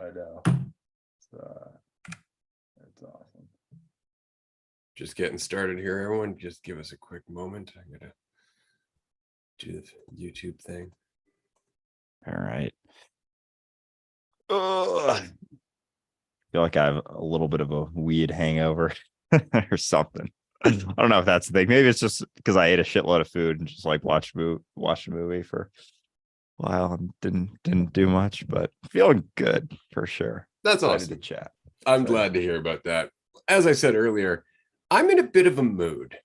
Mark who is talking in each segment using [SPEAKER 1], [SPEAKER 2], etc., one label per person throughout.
[SPEAKER 1] I know. It's awesome.
[SPEAKER 2] Just getting started here, everyone. Just give us a quick moment. I'm gonna do the YouTube thing.
[SPEAKER 3] All right. I feel like I have a little bit of a weed hangover or something. I don't know if that's the thing. Maybe it's just because I ate a shitload of food and just like watched a movie for a while and didn't do much, but feeling good for sure.
[SPEAKER 2] That's
[SPEAKER 3] Excited
[SPEAKER 2] awesome.
[SPEAKER 3] to chat.
[SPEAKER 2] I'm glad to hear about that. As I said earlier, I'm in a bit of a mood.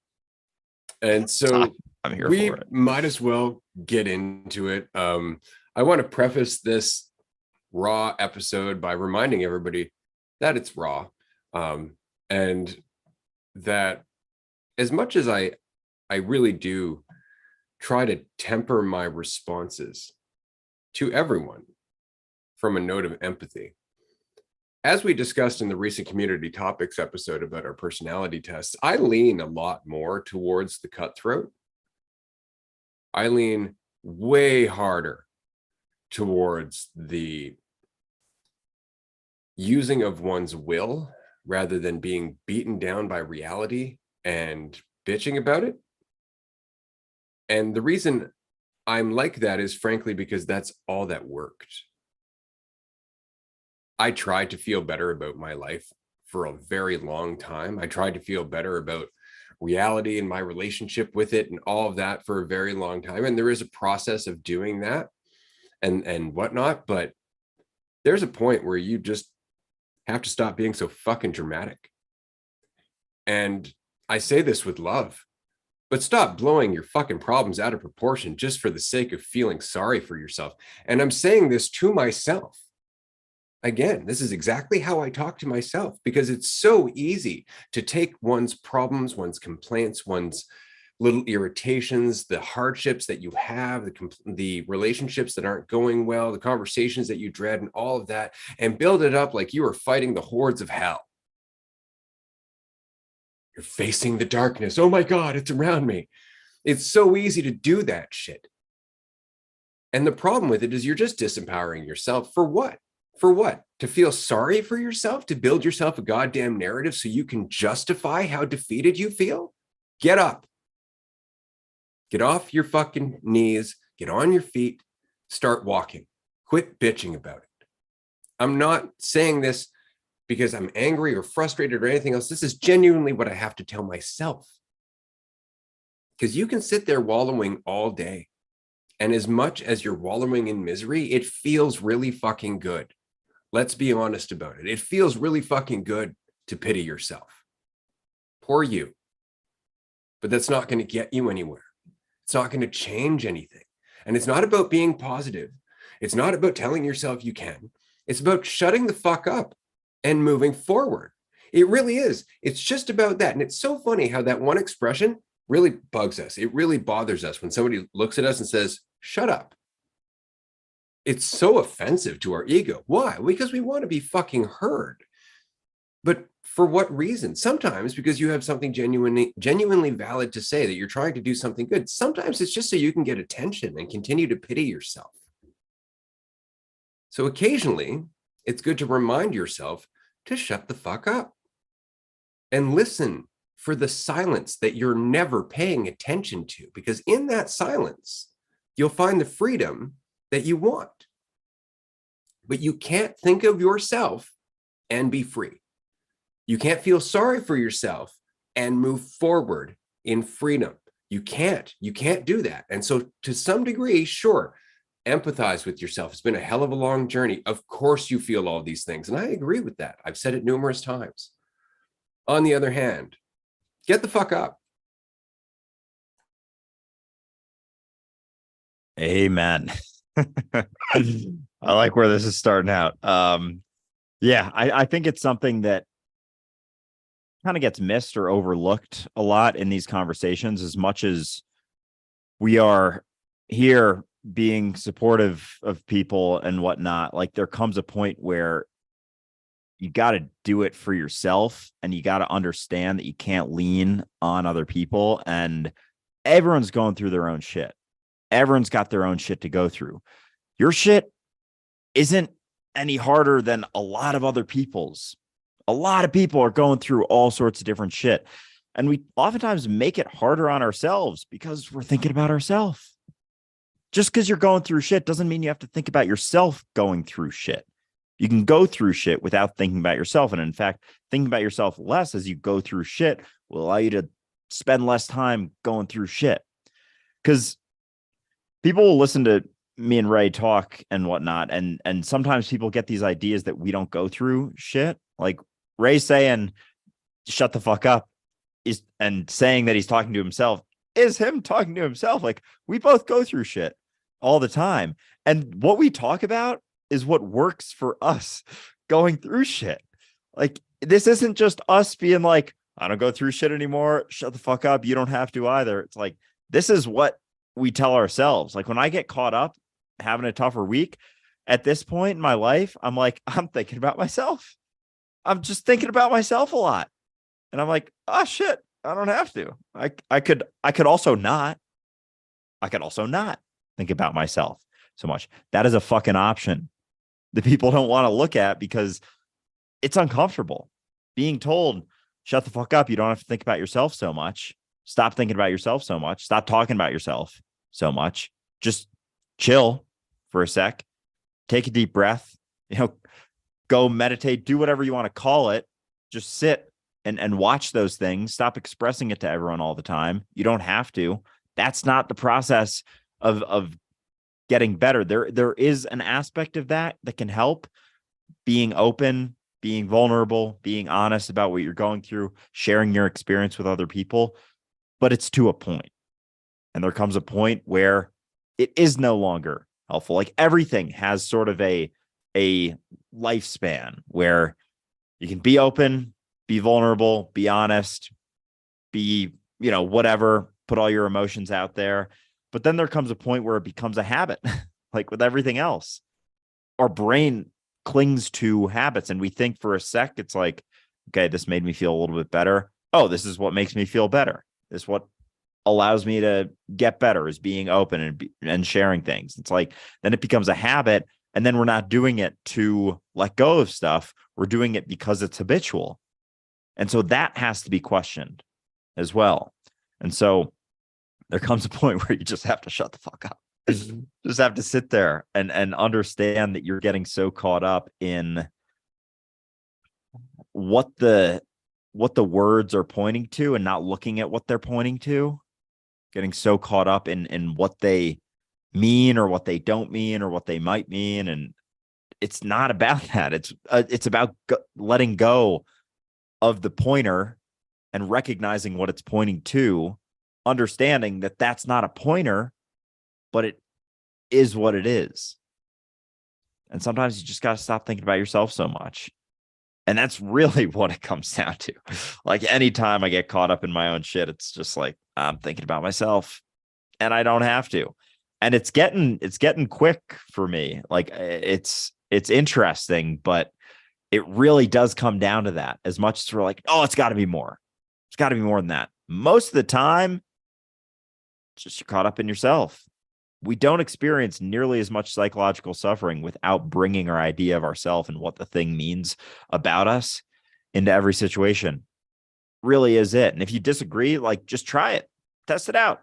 [SPEAKER 2] And so
[SPEAKER 3] I'm here
[SPEAKER 2] we
[SPEAKER 3] for it.
[SPEAKER 2] might as well get into it. I want to preface this raw episode by reminding everybody that it's raw. And that as much as I really do try to temper my responses to everyone from a note of empathy. As we discussed in the recent community topics episode about our personality tests, I lean a lot more towards the cutthroat. I lean way harder towards the using of one's will rather than being beaten down by reality and bitching about it. And the reason I'm like that is frankly because that's all that worked. I tried to feel better about my life for a very long time. I tried to feel better about reality and my relationship with it and all of that for a very long time. And there is a process of doing that and whatnot, but there's a point where you just have to stop being so fucking dramatic. And I say this with love, but stop blowing your fucking problems out of proportion just for the sake of feeling sorry for yourself. And I'm saying this to myself. Again, this is exactly how I talk to myself because it's so easy to take one's problems, one's complaints, one's little irritations, the hardships that you have, the relationships that aren't going well, the conversations that you dread and all of that, and build it up like you are fighting the hordes of hell. You're facing the darkness. Oh my God, it's around me. It's so easy to do that shit. And the problem with it is you're just disempowering yourself for what? For what? To feel sorry for yourself? To build yourself a goddamn narrative so you can justify how defeated you feel? Get up. Get off your fucking knees. Get on your feet. Start walking. Quit bitching about it. I'm not saying this because I'm angry or frustrated or anything else. This is genuinely what I have to tell myself. Because you can sit there wallowing all day. And as much as you're wallowing in misery, it feels really fucking good. Let's be honest about it. It feels really fucking good to pity yourself. Poor you. But that's not going to get you anywhere. It's not going to change anything. And it's not about being positive. It's not about telling yourself you can. It's about shutting the fuck up and moving forward. It really is. It's just about that. And it's so funny how that one expression really bugs us. It really bothers us when somebody looks at us and says, shut up. It's so offensive to our ego. Why? Because we want to be fucking heard. But for what reason? Sometimes because you have something genuinely valid to say, that you're trying to do something good. Sometimes it's just so you can get attention and continue to pity yourself. So occasionally, it's good to remind yourself to shut the fuck up and listen for the silence that you're never paying attention to, because in that silence, you'll find the freedom that you want. But you can't think of yourself and be free. You can't feel sorry for yourself and move forward in freedom. You can't do that. And so to some degree, sure, empathize with yourself. It's been a hell of a long journey. Of course you feel all these things. And I agree with that. I've said it numerous times. On the other hand, get the fuck up.
[SPEAKER 3] Amen. I like where this is starting out. Yeah, I think it's something that kind of gets missed or overlooked a lot in these conversations. As much as we are here being supportive of people and whatnot, like there comes a point where you got to do it for yourself, and you got to understand that you can't lean on other people, and everyone's going through their own shit. Everyone's got their own shit to go through. Your shit isn't any harder than a lot of other people's. A lot of people are going through all sorts of different shit. And we oftentimes make it harder on ourselves because we're thinking about ourselves. Just because you're going through shit doesn't mean you have to think about yourself going through shit. You can go through shit without thinking about yourself. And in fact, thinking about yourself less as you go through shit will allow you to spend less time going through shit. Because people will listen to me and Ray talk and whatnot. And sometimes people get these ideas that we don't go through shit. Like Ray saying, shut the fuck up, and saying that he's talking to himself is him talking to himself. Like, we both go through shit all the time. And what we talk about is what works for us going through shit. Like, this isn't just us being like, I don't go through shit anymore. Shut the fuck up. You don't have to either. It's like, this is what we tell ourselves. Like, when I get caught up having a tougher week at this point in my life, I'm like, I'm thinking about myself. I'm just thinking about myself a lot. And I'm like, oh shit, I don't have to. I could also not think about myself so much. That is a fucking option that people don't want to look at because it's uncomfortable. Being told, shut the fuck up. You don't have to think about yourself so much. Stop thinking about yourself so much. Stop talking about yourself so much. Just chill for a sec. Take a deep breath. Go meditate. Do whatever you want to call it. Just sit and watch those things. Stop expressing it to everyone all the time. You don't have to. That's not the process of getting better. There is an aspect of that can help. Being open, being vulnerable, being honest about what you're going through, sharing your experience with other people. But it's to a point. And there comes a point where it is no longer helpful. Like, everything has sort of a lifespan where you can be open, be vulnerable, be honest, be, whatever, put all your emotions out there. But then there comes a point where it becomes a habit, like with everything else. Our brain clings to habits, and we think for a sec, it's like, okay, this made me feel a little bit better. Oh, this is what makes me feel better. This is what allows me to get better, is being open and sharing things. It's like, then it becomes a habit, and then we're not doing it to let go of stuff. We're doing it because it's habitual. And so that has to be questioned as well. And so there comes a point where you just have to shut the fuck up. Just have to sit there and understand that you're getting so caught up in what the words are pointing to and not looking at what they're pointing to, getting so caught up in what they mean or what they don't mean or what they might mean. And it's not about that. It's about letting go of the pointer and recognizing what it's pointing to, understanding that that's not a pointer, but it is what it is. And sometimes you just got to stop thinking about yourself so much. And that's really what it comes down to. Like, anytime I get caught up in my own shit, it's just like, I'm thinking about myself, and I don't have to. And it's getting quick for me. Like, it's interesting, but it really does come down to that. As much as we're like, oh, it's got to be more. It's got to be more than that. Most of the time, just you're caught up in yourself. We don't experience nearly as much psychological suffering without bringing our idea of ourself and what the thing means about us into every situation. Really is it. And if you disagree, like, just try it. Test it out.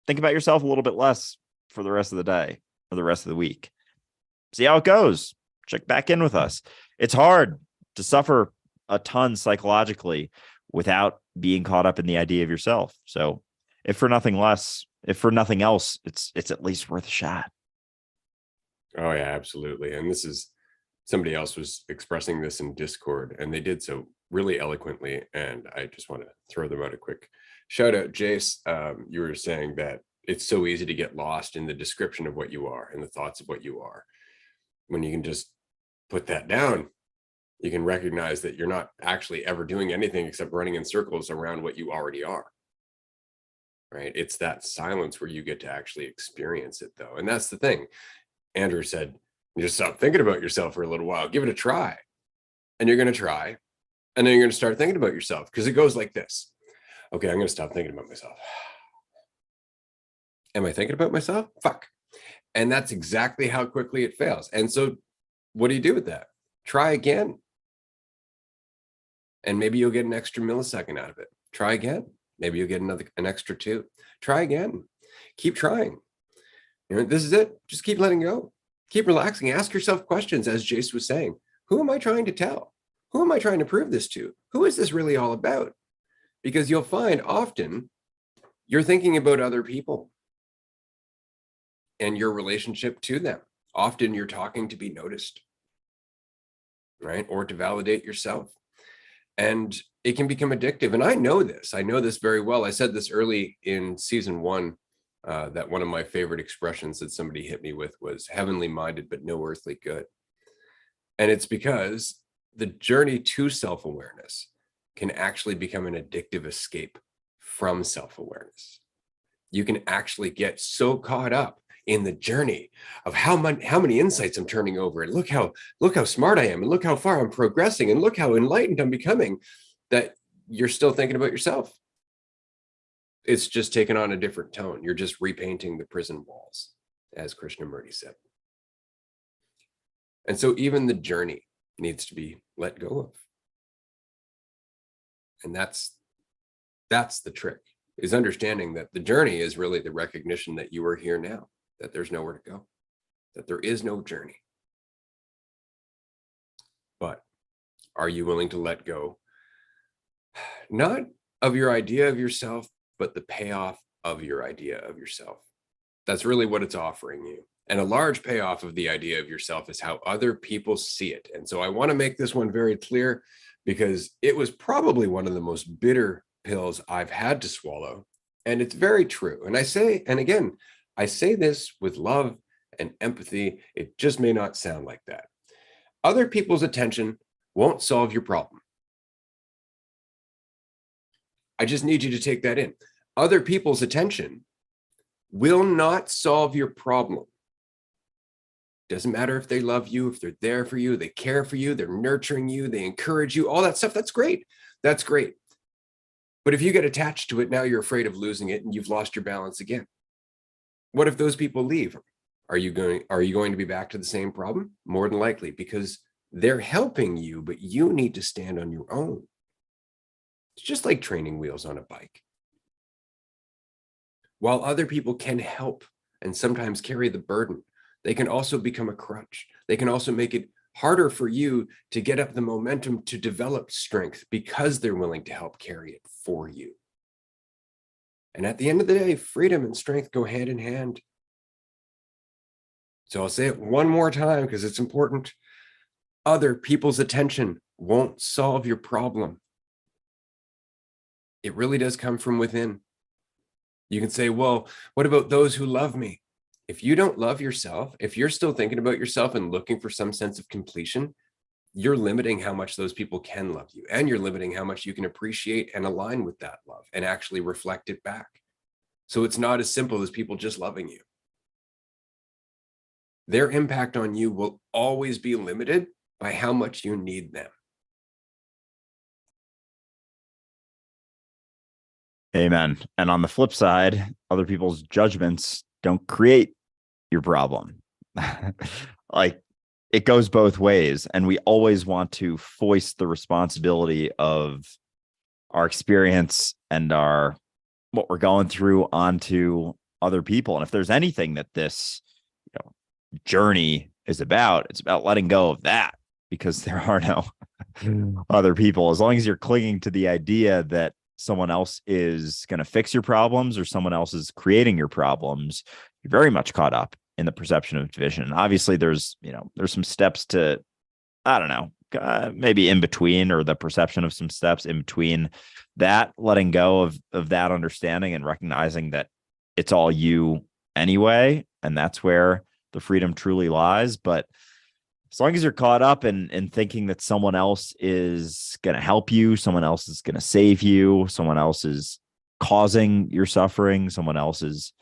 [SPEAKER 3] Think about yourself a little bit less for the rest of the day or the rest of the week. See how it goes. Check back in with us. It's hard to suffer a ton psychologically without being caught up in the idea of yourself. So if for nothing else, it's at least worth a shot.
[SPEAKER 2] Oh yeah, absolutely. And this is, somebody else was expressing this in Discord, and they did so really eloquently. And I just want to throw them out a quick shout out. Jace, you were saying that it's so easy to get lost in the description of what you are and the thoughts of what you are. When you can just put that down, you can recognize that you're not actually ever doing anything except running in circles around what you already are. Right? It's that silence where you get to actually experience it, though. And that's the thing. Andrew said, just stop thinking about yourself for a little while. Give it a try. And you're going to try. And then you're going to start thinking about yourself, because it goes like this. Okay, I'm going to stop thinking about myself. Am I thinking about myself? Fuck. And that's exactly how quickly it fails. And so what do you do with that? Try again. And maybe you'll get an extra millisecond out of it. Try again. Maybe you'll get an extra 2. Try again. Keep trying. This is it. Just keep letting go. Keep relaxing. Ask yourself questions, as Jace was saying. Who am I trying to tell? Who am I trying to prove this to? Who is this really all about? Because you'll find often you're thinking about other people and your relationship to them. Often you're talking to be noticed, right? Or to validate yourself. And it can become addictive. And I know this very well. I said this early in season 1, that one of my favorite expressions that somebody hit me with was heavenly minded, but no earthly good. And it's because the journey to self-awareness can actually become an addictive escape from self-awareness. You can actually get so caught up in the journey of how many insights I'm turning over, and look how smart I am, and look how far I'm progressing, and look how enlightened I'm becoming, that you're still thinking about yourself. It's just taken on a different tone. You're just repainting the prison walls, as Krishnamurti said. And so even the journey needs to be let go of. And that's the trick, is understanding that the journey is really the recognition that you are here now, that there's nowhere to go, that there is no journey. But are you willing to let go, not of your idea of yourself, but the payoff of your idea of yourself? That's really what it's offering you. And a large payoff of the idea of yourself is how other people see it. And so I want to make this one very clear, because it was probably one of the most bitter pills I've had to swallow. And it's very true. And I say this with love and empathy. It just may not sound like that. Other people's attention won't solve your problem. I just need you to take that in. Other people's attention will not solve your problem. Doesn't matter if they love you, if they're there for you, they care for you, they're nurturing you, they encourage you, all that stuff. That's great. That's great. But if you get attached to it, now you're afraid of losing it and you've lost your balance again. What if those people leave? Are you going to be back to the same problem? More than likely, because they're helping you, but you need to stand on your own. It's just like training wheels on a bike. While other people can help and sometimes carry the burden, they can also become a crutch. They can also make it harder for you to get up the momentum to develop strength, because they're willing to help carry it for you. And at the end of the day, freedom and strength go hand in hand. So I'll say it one more time because it's important. Other people's attention won't solve your problem. It really does come from within. You can say, well, what about those who love me? If you don't love yourself, if you're still thinking about yourself and looking for some sense of completion, you're limiting how much those people can love you, and you're limiting how much you can appreciate and align with that love and actually reflect it back. So it's not as simple as people just loving you. Their impact on you will always be limited by how much you need them.
[SPEAKER 3] Amen. And on the flip side, other people's judgments don't create your problem. Like, it goes both ways. And we always want to foist the responsibility of our experience and what we're going through onto other people. And if there's anything that this journey is about, it's about letting go of that, because there are no other people. As long as you're clinging to the idea that someone else is going to fix your problems or someone else is creating your problems, you're very much caught up in the perception of division. And obviously there's some steps to, I don't know, maybe in between, or the perception of some steps in between that, letting go of that understanding and recognizing that it's all you anyway. And that's where the freedom truly lies. But as long as you're caught up in thinking that someone else is going to help you, someone else is going to save you, someone else is causing your suffering, someone else is,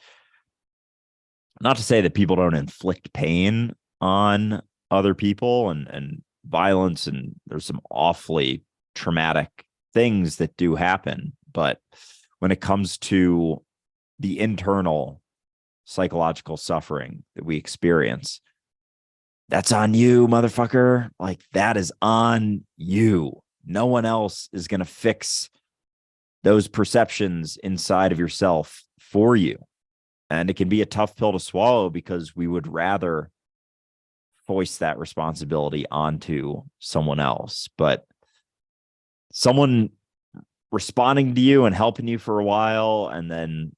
[SPEAKER 3] not to say that people don't inflict pain on other people and violence, and there's some awfully traumatic things that do happen. But when it comes to the internal psychological suffering that we experience, That's on you, motherfucker. Like, that is on you. No one else is going to fix those perceptions inside of yourself for you. And it can be a tough pill to swallow because we would rather foist that responsibility onto someone else. But someone responding to you and helping you for a while and then,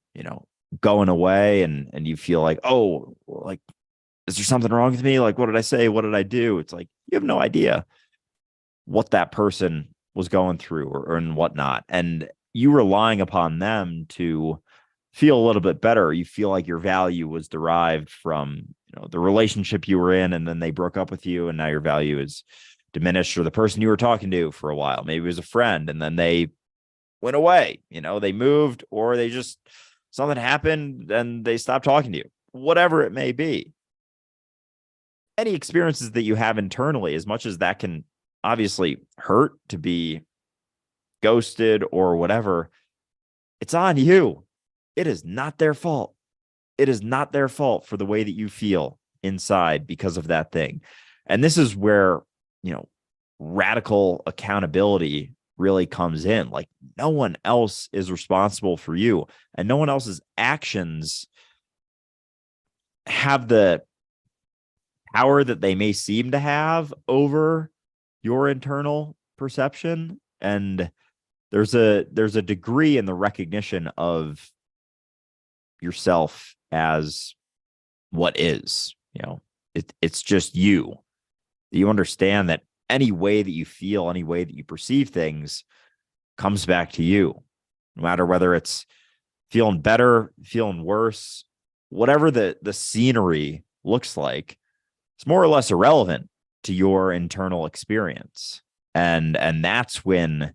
[SPEAKER 3] going away and you feel like, oh, like, is there something wrong with me? Like, what did I say? What did I do? It's like, you have no idea what that person was going through or and whatnot. And you relying upon them to feel a little bit better. You feel like your value was derived from, the relationship you were in, and then they broke up with you, and now your value is diminished, or the person you were talking to for a while, maybe it was a friend, and then they went away, they moved, or they just, something happened and they stopped talking to you, whatever it may be. Any experiences that you have internally, as much as that can obviously hurt to be ghosted or whatever, it's on you. It is not their fault. It is not their fault for the way that you feel inside because of that thing. And this is where, radical accountability really comes in. Like, no one else is responsible for you, and no one else's actions have the power that they may seem to have over your internal perception. And there's a degree in the recognition of yourself as what is, it's just you. You understand that any way that you feel, any way that you perceive things comes back to you, no matter whether it's feeling better, feeling worse, whatever the scenery looks like, it's more or less irrelevant to your internal experience. And that's when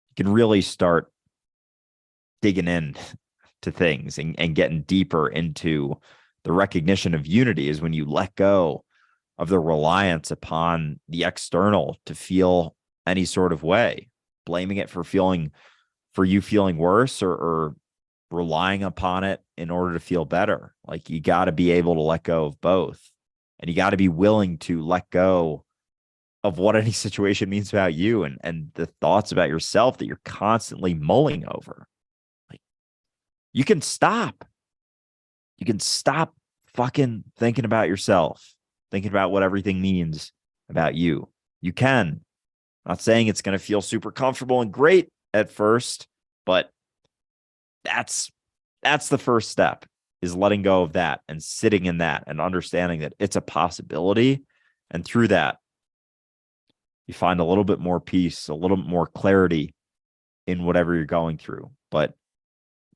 [SPEAKER 3] you can really start digging in to things and getting deeper into the recognition of unity, is when you let go of the reliance upon the external to feel any sort of way, blaming it for you feeling worse, or relying upon it in order to feel better. Like, you got to be able to let go of both, and you got to be willing to let go of what any situation means about you and the thoughts about yourself that you're constantly mulling over. Like, you can stop fucking thinking about yourself, thinking about what everything means about you. You can. I'm not saying it's going to feel super comfortable and great at first, but that's the first step, is letting go of that and sitting in that and understanding that it's a possibility. And through that, you find a little bit more peace, a little bit more clarity in whatever you're going through, but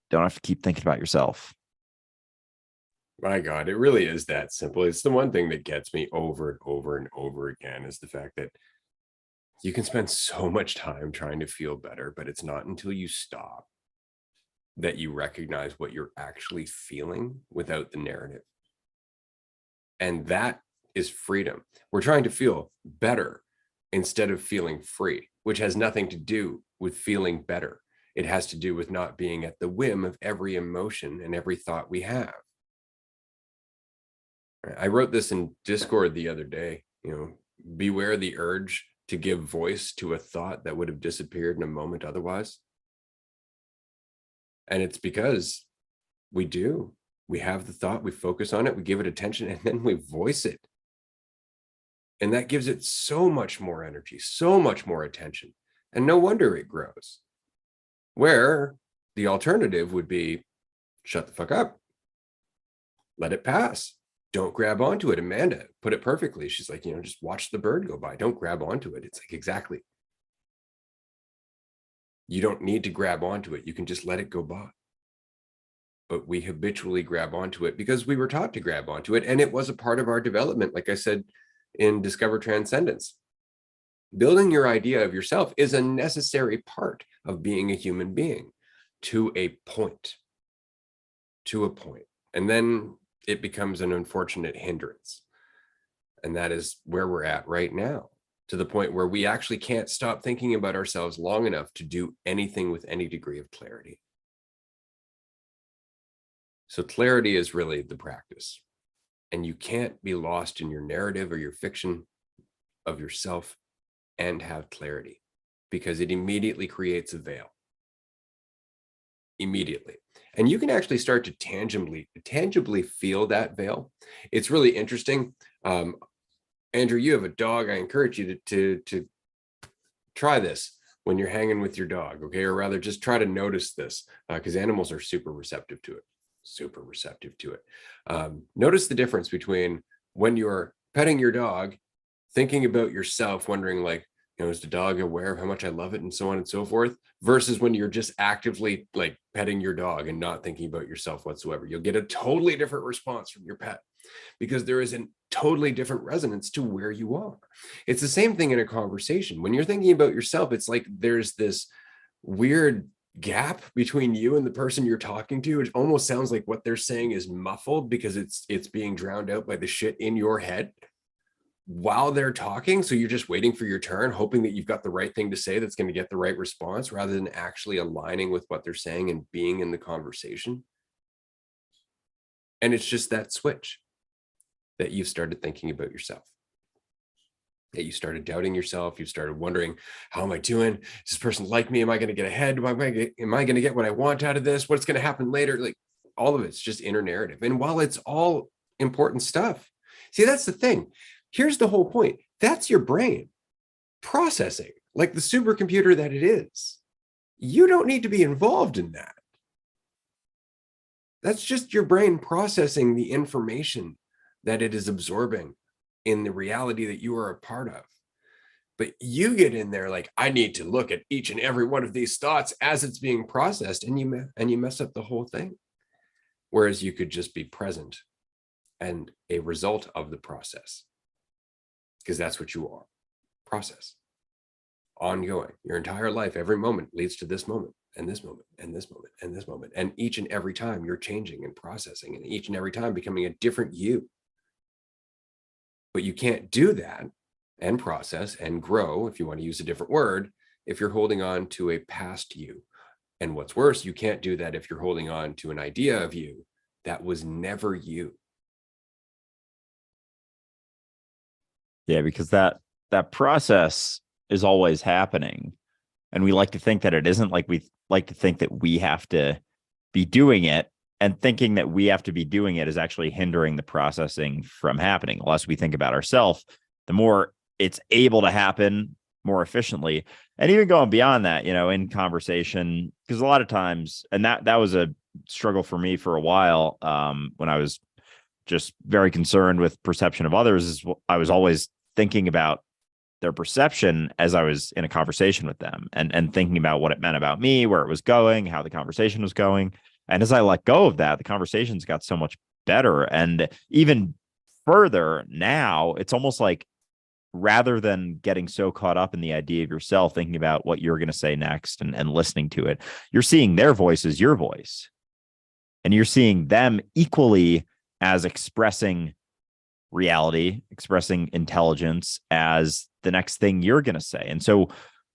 [SPEAKER 3] don't have to keep thinking about yourself.
[SPEAKER 2] My God, it really is that simple. It's the one thing that gets me over and over and over again, is the fact that you can spend so much time trying to feel better, but it's not until you stop that you recognize what you're actually feeling without the narrative. And that is freedom. We're trying to feel better instead of feeling free, which has nothing to do with feeling better. It has to do with not being at the whim of every emotion and every thought we have. I wrote this in Discord the other day, beware the urge to give voice to a thought that would have disappeared in a moment otherwise. And it's because we have the thought, we focus on it, we give it attention, and then we voice it. And that gives it so much more energy, so much more attention. And no wonder it grows. Where the alternative would be, shut the fuck up. Let it pass. Don't grab onto it. Amanda put it perfectly. She's like, just watch the bird go by. Don't grab onto it. It's like, exactly. You don't need to grab onto it. You can just let it go by. But we habitually grab onto it because we were taught to grab onto it. And it was a part of our development. Like I said, in Discover Transcendence, building your idea of yourself is a necessary part of being a human being to a point. And then it becomes an unfortunate hindrance. And that is where we're at right now, to the point where we actually can't stop thinking about ourselves long enough to do anything with any degree of clarity. So clarity is really the practice. And you can't be lost in your narrative or your fiction of yourself and have clarity, because it immediately creates a veil. Immediately. And you can actually start to tangibly feel that veil. It's really interesting. Andrew, you have a dog. I encourage you to try this when you're hanging with your dog, okay? Or rather, just try to notice this, because animals are super receptive to it. Super receptive to it. Notice the difference between when you're petting your dog, thinking about yourself, wondering like, is the dog aware of how much I love it and so on and so forth, versus when you're just actively like petting your dog and not thinking about yourself whatsoever. You'll get a totally different response from your pet, because there is a totally different resonance to where you are. It's the same thing in a conversation. When you're thinking about yourself, it's like there's this weird gap between you and the person you're talking to. It almost sounds like what they're saying is muffled because it's being drowned out by the shit in your head while they're talking. So you're just waiting for your turn, hoping that you've got the right thing to say that's going to get the right response, rather than actually aligning with what they're saying and being in the conversation. And it's just that switch that you've started thinking about yourself, that you started doubting yourself. You started wondering, how am I doing? Does this person like me? Am I going to get ahead? Am I going to get what I want out of this? What's going to happen later? Like, all of it's just inner narrative. And while it's all important stuff, see, that's the thing. Here's the whole point. That's your brain processing, like the supercomputer that it is. You don't need to be involved in that. That's just your brain processing the information that it is absorbing in the reality that you are a part of. But you get in there like, I need to look at each and every one of these thoughts as it's being processed, and you mess up the whole thing. Whereas you could just be present and a result of the process, because that's what you are. Process. Ongoing. Your entire life, every moment leads to this moment, and this moment, and this moment, and this moment. And each and every time you're changing and processing, and each and every time becoming a different you. But you can't do that and process and grow, if you want to use a different word, if you're holding on to a past you. And what's worse, you can't do that if you're holding on to an idea of you that was never you.
[SPEAKER 3] Yeah, because that process is always happening. And we like to think that it isn't. Like, we like to think that we have to be doing it, and thinking that we have to be doing it is actually hindering the processing from happening. The less we think about ourselves, the more it's able to happen more efficiently. And even going beyond that, in conversation, because a lot of times, and that was a struggle for me for a while, when I was just very concerned with perception of others, is I was always thinking about their perception as I was in a conversation with them, and thinking about what it meant about me, where it was going, how the conversation was going. And as I let go of that, the conversations got so much better. And even further now, it's almost like, rather than getting so caught up in the idea of yourself, thinking about what you're going to say next and listening to it, you're seeing their voice as your voice. And you're seeing them equally as expressing reality, expressing intelligence as the next thing you're going to say. And so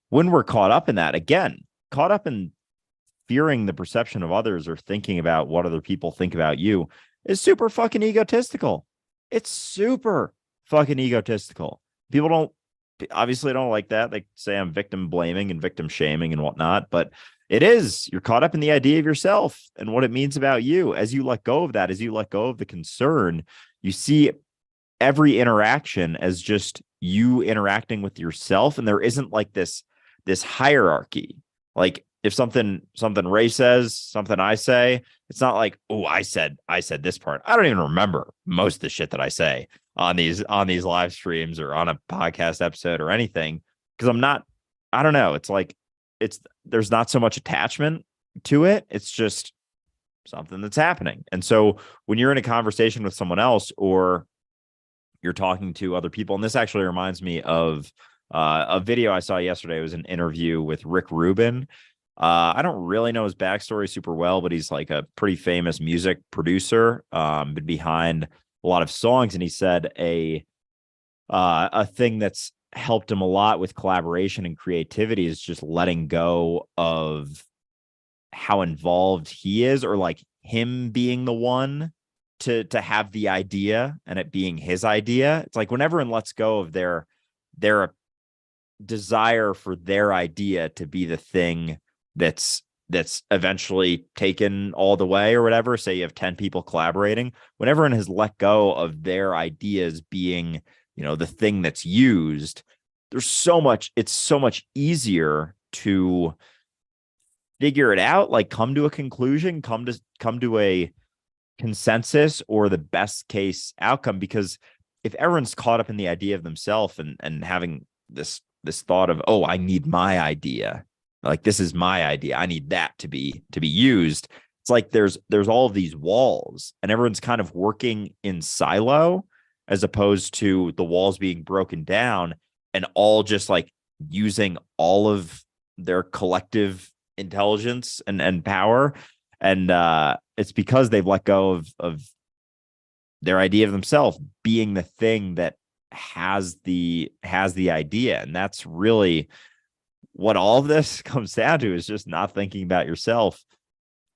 [SPEAKER 3] when we're caught up in that, again, caught up in fearing the perception of others or thinking about what other people think about you, is super fucking egotistical. It's super fucking egotistical. People obviously don't like that. They say I'm victim blaming and victim shaming and whatnot, but it is, you're caught up in the idea of yourself and what it means about you. As you let go of that, as you let go of the concern, you see every interaction as just you interacting with yourself. And there isn't like this hierarchy. Like, if something Ray says, something I say, it's not like, oh, I said this part. I don't even remember most of the shit that I say on these live streams or on a podcast episode or anything, because I don't know. It's like, there's not so much attachment to it. It's just something that's happening. And so when you're in a conversation with someone else, or you're talking to other people, and this actually reminds me of a video I saw yesterday. It was an interview with Rick Rubin. I don't really know his backstory super well, but he's like a pretty famous music producer, been behind a lot of songs. And he said a thing that's helped him a lot with collaboration and creativity is just letting go of how involved he is, or like him being the one to have the idea and it being his idea. It's like when everyone lets go of their desire for their idea to be the thing that's eventually taken all the way or whatever. Say you have 10 people collaborating, when everyone has let go of their ideas being, the thing that's used, it's so much easier to figure it out, like come to a conclusion, come to a consensus or the best case outcome. Because if everyone's caught up in the idea of themselves and having this thought of, oh, I need my idea, like this is my idea, I need that to be used, it's like there's all of these walls and everyone's kind of working in silo as opposed to the walls being broken down and all just like using all of their collective intelligence and power. And it's because they've let go of their idea of themselves being the thing that has the idea. And that's really what all of this comes down to, is just not thinking about yourself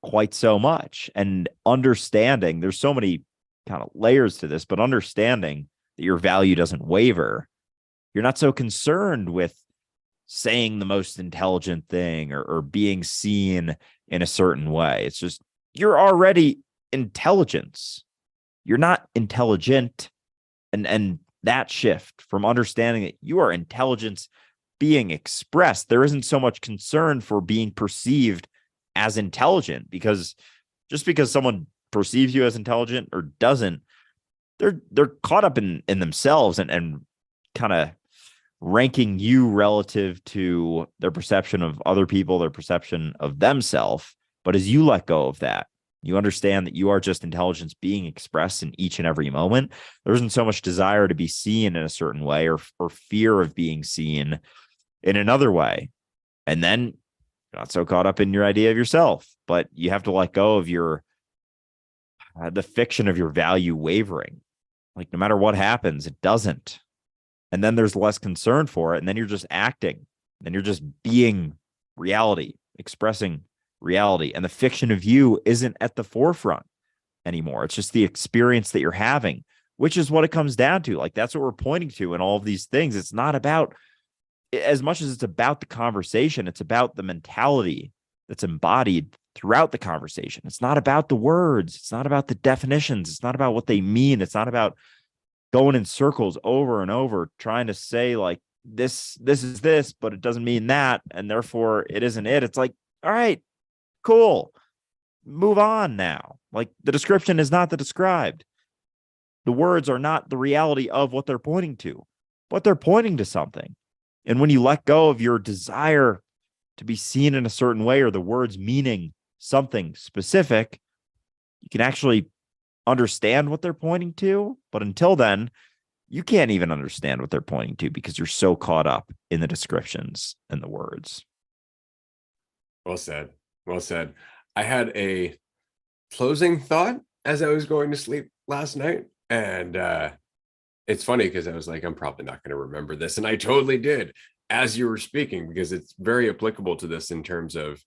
[SPEAKER 3] quite so much and understanding there's so many kind of layers to this, but understanding that your value doesn't waver. You're not so concerned with saying the most intelligent thing or being seen in a certain way. It's just, you're already intelligence. You're not intelligent. And that shift from understanding that you are intelligence being expressed, there isn't so much concern for being perceived as intelligent, because just because someone perceives you as intelligent or doesn't, they're caught up in themselves and kind of ranking you relative to their perception of other people, their perception of themselves. But as you let go of that, you understand that you are just intelligence being expressed in each and every moment. There isn't so much desire to be seen in a certain way or fear of being seen in another way. And then you're not so caught up in your idea of yourself, but you have to let go of your the fiction of your value wavering. Like no matter what happens, it doesn't. And then there's less concern for it. And then you're just acting. Then you're just being reality, expressing reality. And the fiction of you isn't at the forefront anymore. It's just the experience that you're having, which is what it comes down to. Like that's what we're pointing to in all of these things. It's not about, as much as it's about the conversation, it's about the mentality that's embodied throughout the conversation. It's not about the words. It's not about the definitions. It's not about what they mean. It's not about going in circles over and over, trying to say like this is this, but it doesn't mean that, and therefore it isn't it. It's like, all right, cool, move on now. Like the description is not the described. The words are not the reality of what they're pointing to, but they're pointing to something. And when you let go of your desire to be seen in a certain way or the words meaning something specific, you can actually understand what they're pointing to. But until then, you can't even understand what they're pointing to because you're so caught up in the descriptions and the words.
[SPEAKER 2] Well said. Well said. I had a closing thought as I was going to sleep last night. And it's funny because I was like, I'm probably not going to remember this. And I totally did as you were speaking, because it's very applicable to this in terms of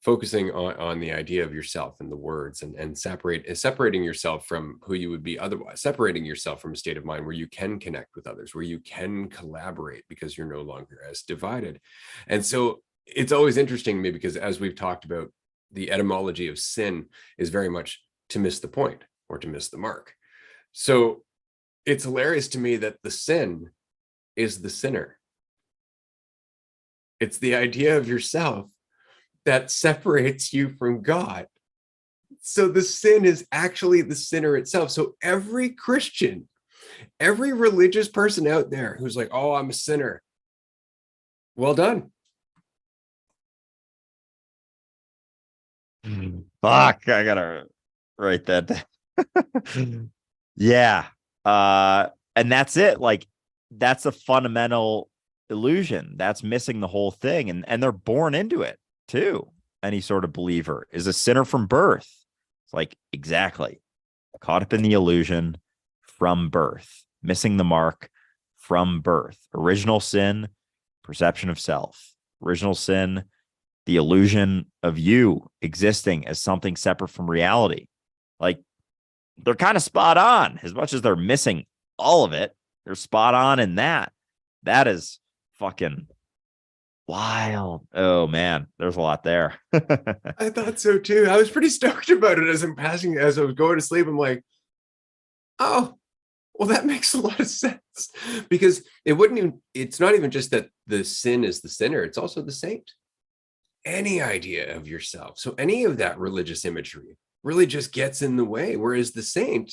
[SPEAKER 2] focusing on the idea of yourself and the words and separating yourself from who you would be otherwise, separating yourself from a state of mind where you can connect with others, where you can collaborate because you're no longer as divided. And so it's always interesting to me because as we've talked about, the etymology of sin is very much to miss the point or to miss the mark. So it's hilarious to me that the sin is the sinner. It's the idea of yourself that separates you from God. So the sin is actually the sinner itself. So every Christian, every religious person out there who's like, oh, I'm a sinner, well done.
[SPEAKER 3] Fuck, I gotta write that down. Yeah. And that's it. Like, that's a fundamental illusion. That's missing the whole thing. And they're born into it too. Any sort of believer is a sinner from birth. It's like, exactly. Caught up in the illusion from birth, missing the mark from birth. Original sin, perception of self. Original sin, the illusion of you existing as something separate from reality. Like, they're kind of spot on. As much as they're missing all of it, they're spot on in that. That is fucking wild. Oh man, there's a lot there.
[SPEAKER 2] I thought so too. I was pretty stoked about it as I was going to sleep. I'm like, oh, well, that makes a lot of sense, because it's not even just that the sin is the sinner, it's also the saint. Any idea of yourself, so any of that religious imagery really just gets in the way, whereas the saint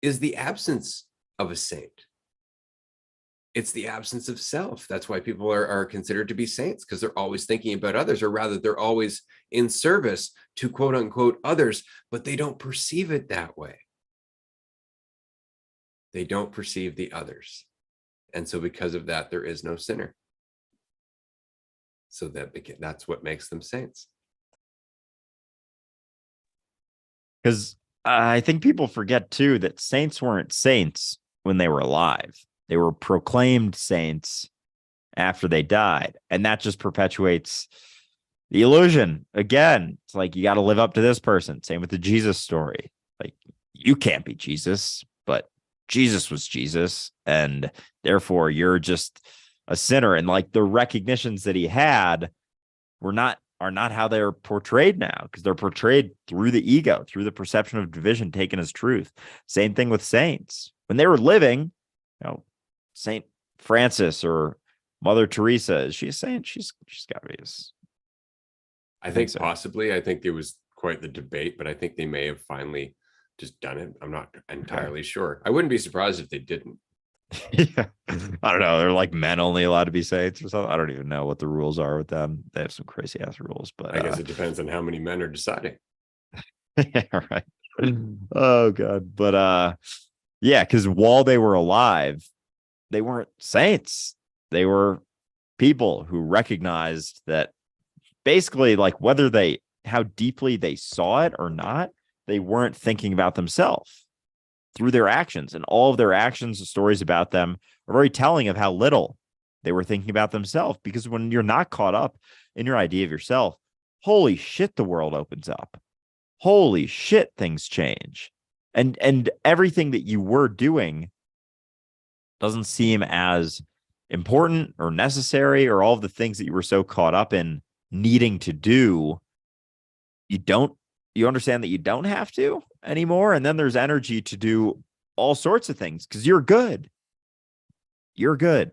[SPEAKER 2] is the absence of a saint. It's the absence of self. That's why people are considered to be saints, because they're always thinking about others, or rather they're always in service to quote unquote others, but they don't perceive it that way. They don't perceive the others. And so because of that, there is no sinner. So that's what makes them saints.
[SPEAKER 3] Because I think people forget too that saints weren't saints when they were alive. They were proclaimed saints after they died. And that just perpetuates the illusion. Again, it's like you got to live up to this person. Same with the Jesus story. Like, you can't be Jesus, but Jesus was Jesus. And therefore, you're just a sinner. And like the recognitions that he had are not how they're portrayed now, because they're portrayed through the ego, through the perception of division taken as truth. Same thing with saints. When they were living, Saint Francis or Mother Teresa, is she a saint? She's got to be.
[SPEAKER 2] I think so. Possibly. I think it was quite the debate, but I think they may have finally just done it. I'm not entirely sure. I wouldn't be surprised if they didn't.
[SPEAKER 3] Yeah, I don't know. They're like men only allowed to be saints or something. I don't even know what the rules are with them. They have some crazy ass rules, but
[SPEAKER 2] I guess it depends on how many men are deciding.
[SPEAKER 3] Yeah, right. Oh god, but yeah, because while they were alive, they weren't saints. They were people who recognized that basically, like, how deeply they saw it or not, they weren't thinking about themselves through their actions, and all of their actions and stories about them are very telling of how little they were thinking about themselves. Because when you're not caught up in your idea of yourself, holy shit, the world opens up. Holy shit, things change. And everything that you were doing doesn't seem as important or necessary, or all of the things that you were so caught up in needing to do. You understand that you don't have to anymore. And then there's energy to do all sorts of things because you're good. You're good.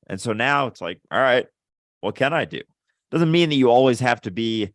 [SPEAKER 3] And so now it's like, all right, what can I do? Doesn't mean that you always have to be,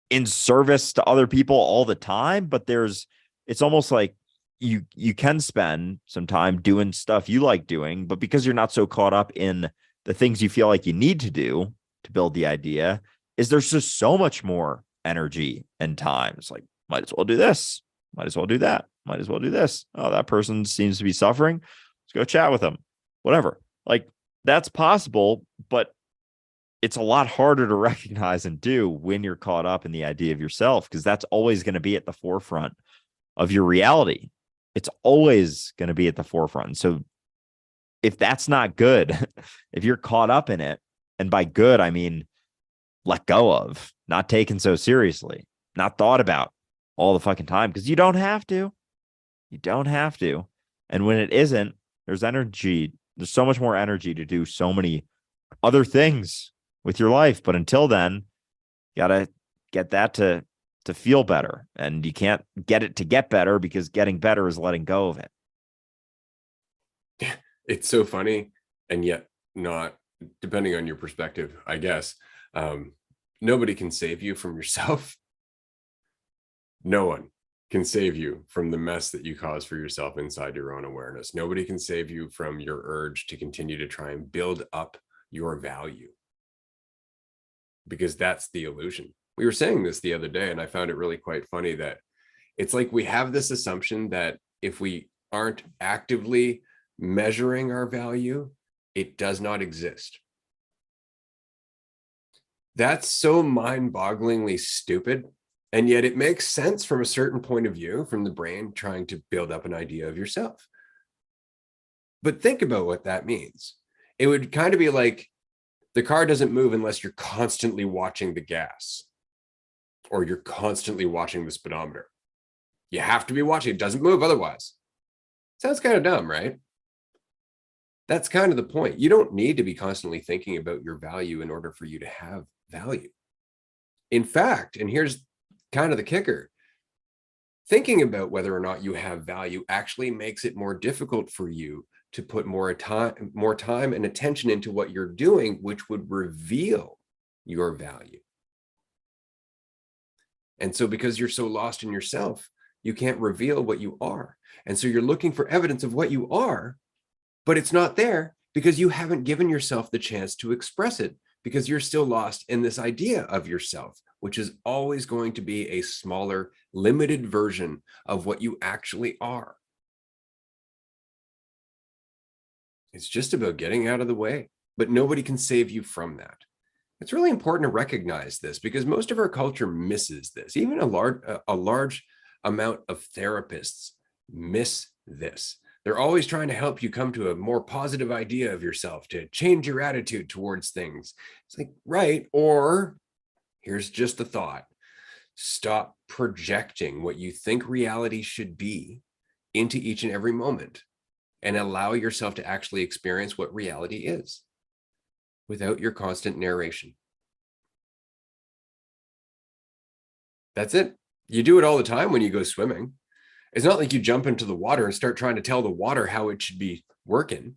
[SPEAKER 3] in service to other people all the time, but it's almost like you can spend some time doing stuff you like doing, but because you're not so caught up in the things you feel like you need to do to build the idea, there's just so much more energy and time. It's like, might as well do this, might as well do that, might as well do this. Oh, that person seems to be suffering. Let's go chat with them. Whatever. Like, that's possible, but it's a lot harder to recognize and do when you're caught up in the idea of yourself, because that's always going to be at the forefront of your reality. It's always going to be at the forefront. So if that's not good, if you're caught up in it, and by good, I mean let go of, not taken so seriously, not thought about all the fucking time, because you don't have to. You don't have to. And when it isn't, there's energy. There's so much more energy to do so many other things with your life. But until then, you got to get that to feel better. And you can't get it to get better, because getting better is letting go of it.
[SPEAKER 2] It's so funny, and yet not, depending on your perspective, I guess. Nobody can save you from yourself. No one can save you from the mess that you cause for yourself inside your own awareness. Nobody can save you from your urge to continue to try and build up your value, because that's the illusion. We were saying this the other day, and I found it really quite funny that it's like we have this assumption that if we aren't actively measuring our value, it does not exist. That's so mind-bogglingly stupid. And yet it makes sense from a certain point of view, from the brain trying to build up an idea of yourself. But think about what that means. It would kind of be like the car doesn't move unless you're constantly watching the gas, or you're constantly watching the speedometer. You have to be watching. It doesn't move otherwise. Sounds kind of dumb, right? That's kind of the point. You don't need to be constantly thinking about your value in order for you to have value. In fact, and here's kind of the kicker, thinking about whether or not you have value actually makes it more difficult for you to put more time and attention into what you're doing, which would reveal your value. And so because you're so lost in yourself, you can't reveal what you are. And so you're looking for evidence of what you are, but it's not there because you haven't given yourself the chance to express it, because you're still lost in this idea of yourself, which is always going to be a smaller, limited version of what you actually are. It's just about getting out of the way, but nobody can save you from that. It's really important to recognize this because most of our culture misses this. Even a large amount of therapists miss this. They're always trying to help you come to a more positive idea of yourself, to change your attitude towards things. It's like, right, or here's just a thought. Stop projecting what you think reality should be into each and every moment and allow yourself to actually experience what reality is without your constant narration. That's it. You do it all the time when you go swimming. It's not like you jump into the water and start trying to tell the water how it should be working.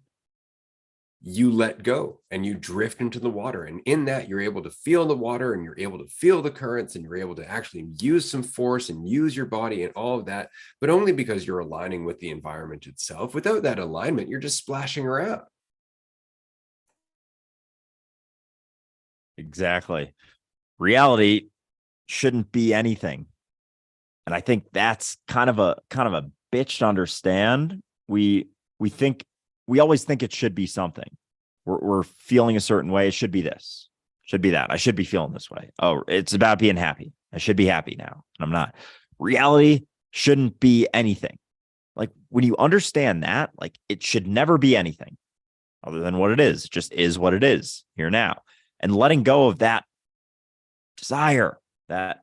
[SPEAKER 2] You let go and you drift into the water. And in that, you're able to feel the water and you're able to feel the currents and you're able to actually use some force and use your body and all of that, but only because you're aligning with the environment itself. Without that alignment, you're just splashing around.
[SPEAKER 3] Exactly. Reality shouldn't be anything. And I think that's kind of a bitch to understand. We always think it should be something. We're feeling a certain way. It should be this, should be that. I should be feeling this way. Oh, it's about being happy. I should be happy now. And I'm not. Reality shouldn't be anything. Like when you understand that, like it should never be anything other than what it is. It just is what it is here now. And letting go of that desire, that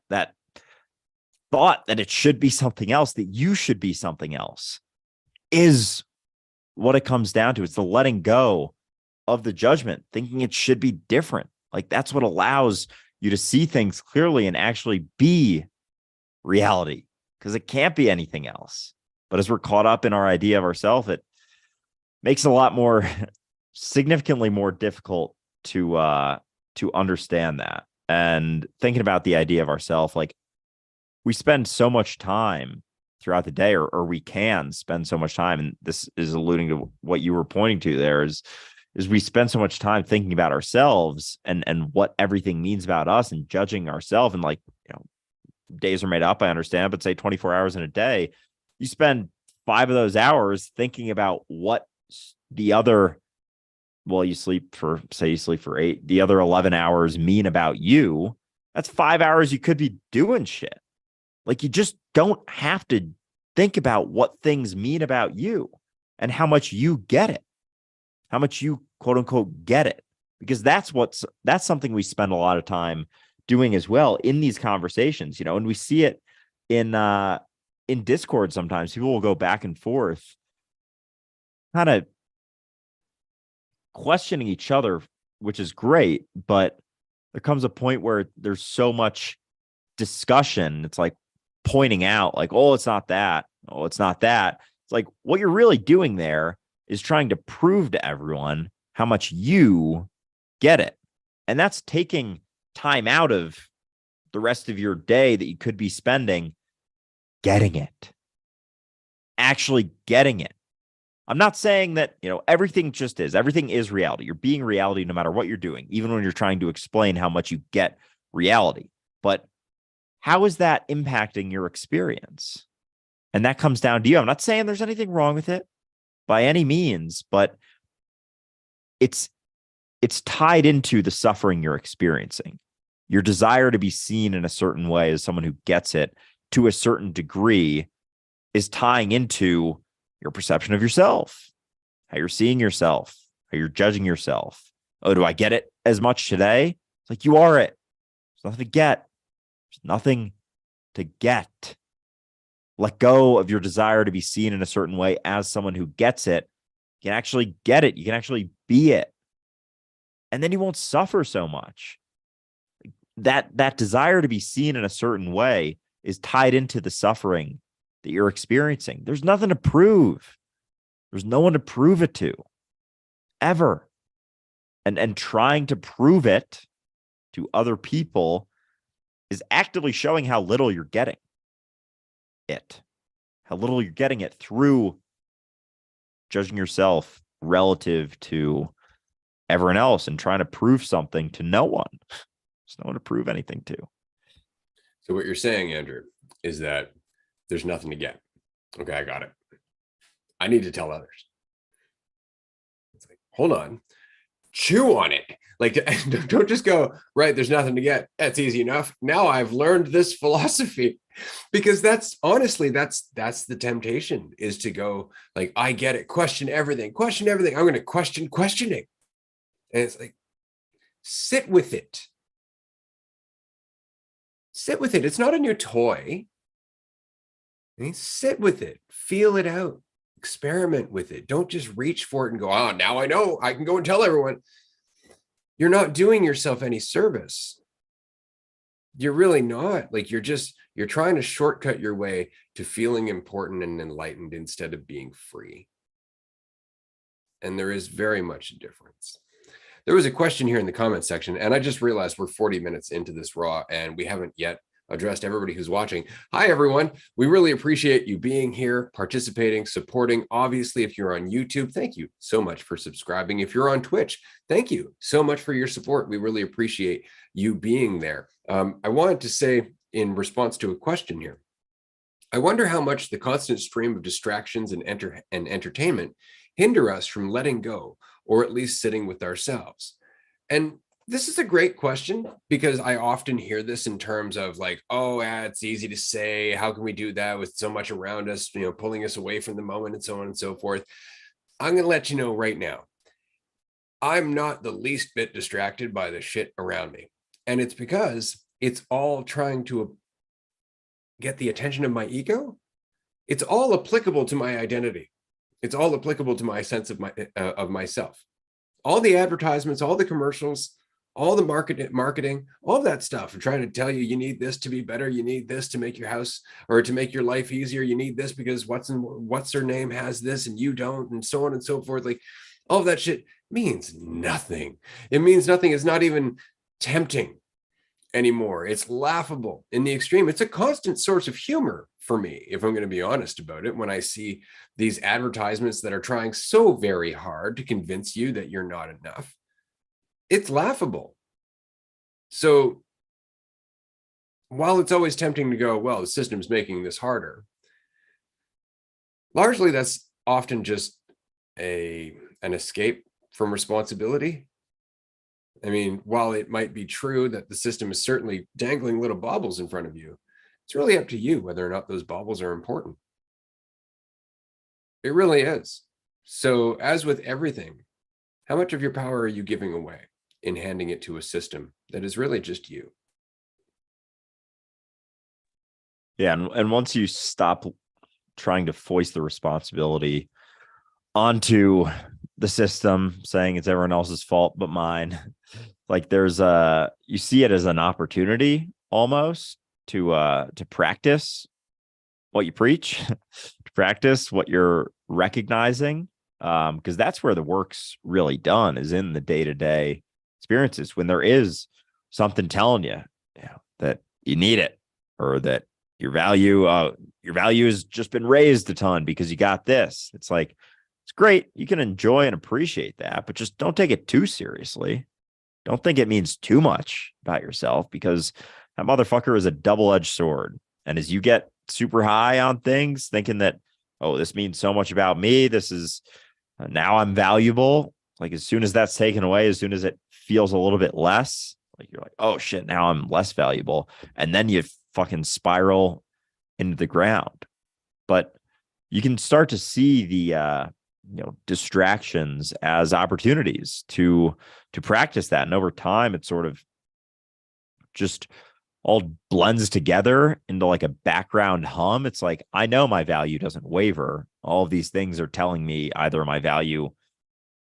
[SPEAKER 3] thought that it should be something else, that you should be something else, is what it comes down to. It's the letting go of the judgment, thinking it should be different. Like that's what allows you to see things clearly and actually be reality, because it can't be anything else. But as we're caught up in our idea of ourselves, it makes it a lot more, significantly more difficult to understand that. And thinking about the idea of ourselves, like we spend so much time throughout the day, or we can spend so much time, and this is alluding to what you were pointing to there, is we spend so much time thinking about ourselves and what everything means about us and judging ourselves. And like, you know, days are made up, I understand, but say 24 hours in a day, you spend 5 of those hours thinking about what the other, well, you sleep for 8, the other 11 hours mean about you. That's 5 hours you could be doing shit. Like you just don't have to think about what things mean about you and how much you get it, how much you quote unquote get it, because that's something we spend a lot of time doing as well in these conversations, you know, and we see it in Discord sometimes. People will go back and forth, kind of questioning each other, which is great, but there comes a point where there's so much discussion. It's like pointing out like, oh, it's not that. Oh, it's not that. It's like what you're really doing there is trying to prove to everyone how much you get it. And that's taking time out of the rest of your day that you could be spending getting it, actually getting it. I'm not saying that, you know, everything is reality. You're being reality no matter what you're doing, even when you're trying to explain how much you get reality. But how is that impacting your experience? And that comes down to you. I'm not saying there's anything wrong with it by any means, but it's tied into the suffering you're experiencing. Your desire to be seen in a certain way as someone who gets it to a certain degree is tying into your perception of yourself, how you're seeing yourself, how you're judging yourself. Oh, do I get it as much today? It's like you are it. There's nothing to get. There's nothing to get. let go of your desire to be seen in a certain way as someone who gets it, you can actually get it. You can actually be it. And then you won't suffer so much. That desire to be seen in a certain way is tied into the suffering that you're experiencing. There's nothing to prove. There's no one to prove it to, ever. And trying to prove it to other people is actively showing how little you're getting it, how little you're getting it through judging yourself relative to everyone else and trying to prove something to no one. There's no one to prove anything to.
[SPEAKER 2] So what you're saying, Andrew, is that there's nothing to get. Okay, I got it. I need to tell others. It's like, hold on, chew on it. Like, don't just go, right, there's nothing to get. That's easy enough. Now I've learned this philosophy. Because that's honestly, that's the temptation, is to go like, I get it, question everything. I'm going to question questioning. And it's like, sit with it. Sit with it. It's not a new toy. Sit with it, feel it out, experiment with it. Don't just reach for it and go, oh, now I know, I can go and tell everyone. You're not doing yourself any service. You're really not. Like, you're trying to shortcut your way to feeling important and enlightened instead of being free. And there is very much a difference. There was a question here in the comment section, and I just realized we're 40 minutes into this raw and we haven't yet addressed everybody who's watching. Hi, everyone. We really appreciate you being here, participating, supporting. Obviously, if you're on YouTube, thank you so much for subscribing. If you're on Twitch, thank you so much for your support. We really appreciate you being there. I wanted to say, in response to a question here, I wonder how much the constant stream of distractions and entertainment hinder us from letting go, or at least sitting with ourselves. And this is a great question, because I often hear this in terms of like, oh, it's easy to say, how can we do that with so much around us, pulling us away from the moment and so on and so forth. I'm going to let you know right now, I'm not the least bit distracted by the shit around me. And it's because it's all trying to get the attention of my ego. It's all applicable to my identity. It's all applicable to my sense of myself. All the advertisements, all the commercials, all the marketing, all of that stuff. I'm trying to tell you, you need this to be better. You need this to make your house or to make your life easier. You need this because what's her name has this and you don't, and so on and so forth. Like, all of that shit means nothing. It means nothing. It's not even tempting anymore. It's laughable in the extreme. It's a constant source of humor for me, if I'm going to be honest about it, when I see these advertisements that are trying so very hard to convince you that you're not enough. It's laughable. So while it's always tempting to go, well, the system's making this harder, largely that's often just an escape from responsibility. I mean, while it might be true that the system is certainly dangling little baubles in front of you, it's really up to you whether or not those baubles are important. It really is. So as with everything, how much of your power are you giving away in handing it to a system that is really just you?
[SPEAKER 3] Yeah. And once you stop trying to foist the responsibility onto the system, saying it's everyone else's fault but mine, like you see it as an opportunity almost to practice what you preach, to practice what you're recognizing, because that's where the work's really done, is in the day-to-day experiences, when there is something telling you, that you need it, or that your value has just been raised a ton because you got this. It's like, it's great, you can enjoy and appreciate that, but just don't take it too seriously. Don't think it means too much about yourself, because that motherfucker is a double-edged sword. And as you get super high on things, thinking that, oh, this means so much about me, this is now I'm valuable. Like, as soon as that's taken away, as soon as it feels a little bit less, like, you're like, oh shit, now I'm less valuable. And then you fucking spiral into the ground. But you can start to see the distractions as opportunities to practice that. And over time, it's sort of just all blends together into like a background hum. It's like, I know my value doesn't waver. All of these things are telling me either my value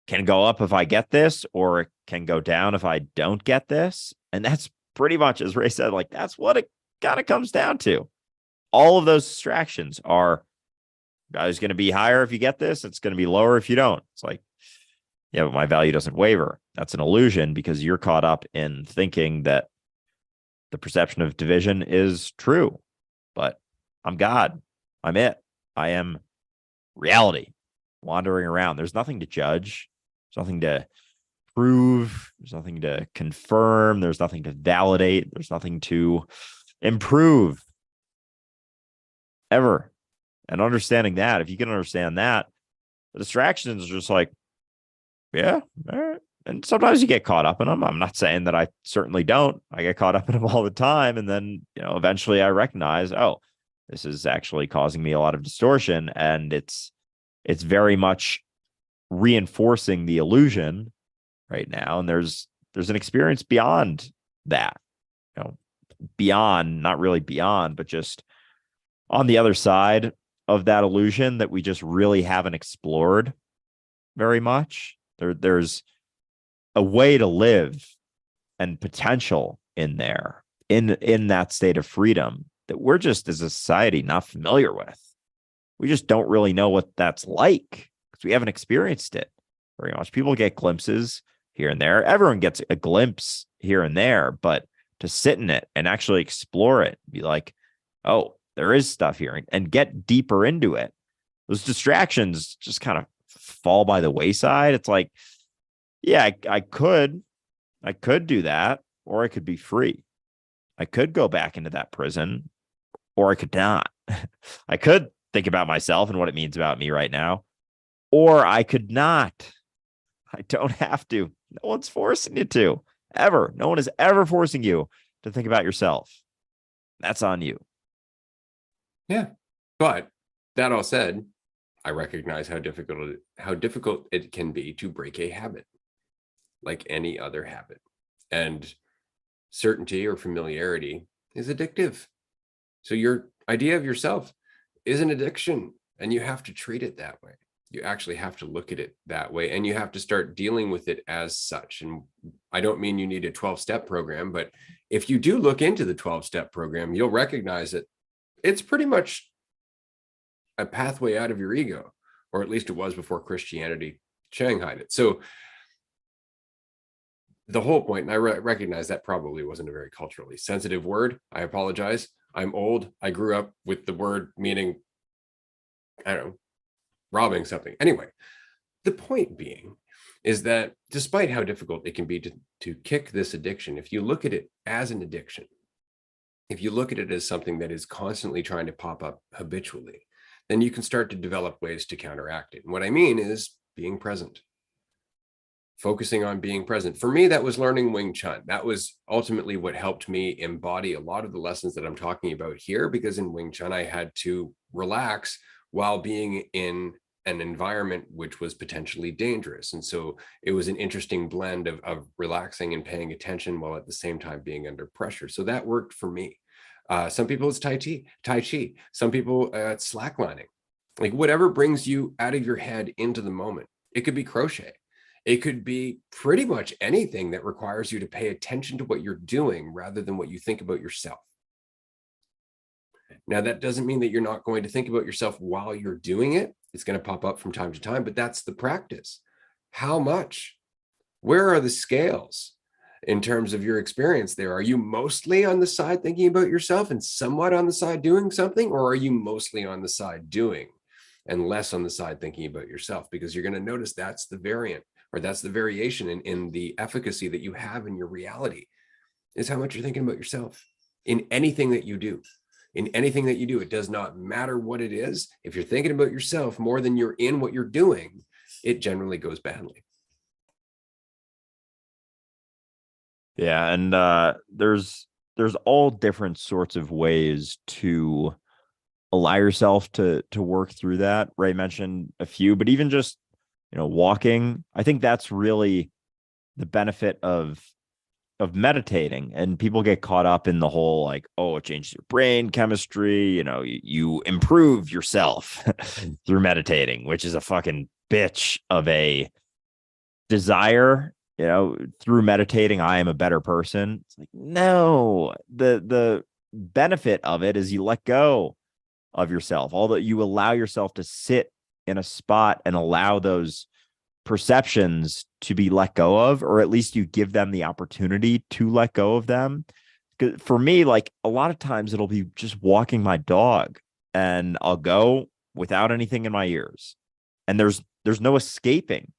[SPEAKER 3] can go up if I get this, or it can go down if I don't get this. And that's pretty much, as Ray said, like, that's what it kind of comes down to. All of those distractions are, it's going to be higher if you get this, it's going to be lower if you don't. It's like, yeah, but my value doesn't waver. That's an illusion because you're caught up in thinking that the perception of division is true. But I'm God. I'm it. I am reality wandering around. There's nothing to judge. There's nothing to prove. There's nothing to confirm. There's nothing to validate. There's nothing to improve ever. And understanding that, if you can understand that, the distractions are just like, yeah, all right. And sometimes you get caught up in them. I'm not saying that I certainly don't. I get caught up in them all the time. And then, eventually I recognize, oh, this is actually causing me a lot of distortion. And it's very much reinforcing the illusion right now. And there's an experience beyond that, beyond, not really beyond, but just on the other side of that illusion that we just really haven't explored very much. There's a way to live and potential in there, in that state of freedom that we're just, as a society, not familiar with. We just don't really know what that's like because we haven't experienced it very much. People get glimpses here and there. Everyone gets a glimpse here and there, but to sit in it and actually explore it, be like, oh, there is stuff here, and get deeper into it. Those distractions just kind of fall by the wayside. It's like, yeah, I could do that, or I could be free. I could go back into that prison, or I could not. I could think about myself and what it means about me right now, or I could not. I don't have to. No one's forcing you to, ever. No one is ever forcing you to think about yourself. That's on you.
[SPEAKER 2] Yeah. But that all said, I recognize how difficult it can be to break a habit, like any other habit. And certainty or familiarity is addictive. So your idea of yourself is an addiction, and you have to treat it that way. You actually have to look at it that way, and you have to start dealing with it as such. And I don't mean you need a 12-step program, but if you do look into the 12-step program, you'll recognize that it's pretty much a pathway out of your ego, or at least it was before Christianity shanghaied it. So the whole point, and I recognize that probably wasn't a very culturally sensitive word. I apologize. I'm old. I grew up with the word meaning, I don't know, robbing something. Anyway, the point being is that despite how difficult it can be to kick this addiction, if you look at it as an addiction, if you look at it as something that is constantly trying to pop up habitually, then you can start to develop ways to counteract it. And what I mean is being present. Focusing on being present. For me, that was learning Wing Chun. That was ultimately what helped me embody a lot of the lessons that I'm talking about here, because in Wing Chun, I had to relax while being in an environment which was potentially dangerous. And so it was an interesting blend of relaxing and paying attention while at the same time being under pressure. So that worked for me. Some people it's Tai Chi. Some people it's slacklining. Like whatever brings you out of your head into the moment. It could be crochet. It could be pretty much anything that requires you to pay attention to what you're doing rather than what you think about yourself. Now, that doesn't mean that you're not going to think about yourself while you're doing it. It's going to pop up from time to time, but that's the practice. How much? Where are the scales in terms of your experience there? Are you mostly on the side thinking about yourself and somewhat on the side doing something, or are you mostly on the side doing and less on the side thinking about yourself? Because you're going to notice that's the variant, or that's the variation in the efficacy that you have in your reality, is how much you're thinking about yourself in anything that you do. In anything that you do, it does not matter what it is. If you're thinking about yourself more than you're in what you're doing, it generally goes badly.
[SPEAKER 3] Yeah, and there's all different sorts of ways to allow yourself to work through that. Ray mentioned a few, but even just walking, I think that's really the benefit of of meditating, and people get caught up in the whole like, oh, it changes your brain chemistry, you improve yourself through meditating, which is a fucking bitch of a desire. Through meditating I am a better person. It's like, no, the benefit of it is you let go of yourself, although you allow yourself to sit in a spot and allow those perceptions to be let go of, or at least you give them the opportunity to let go of them. For me, like a lot of times it'll be just walking my dog and I'll go without anything in my ears, and there's no escaping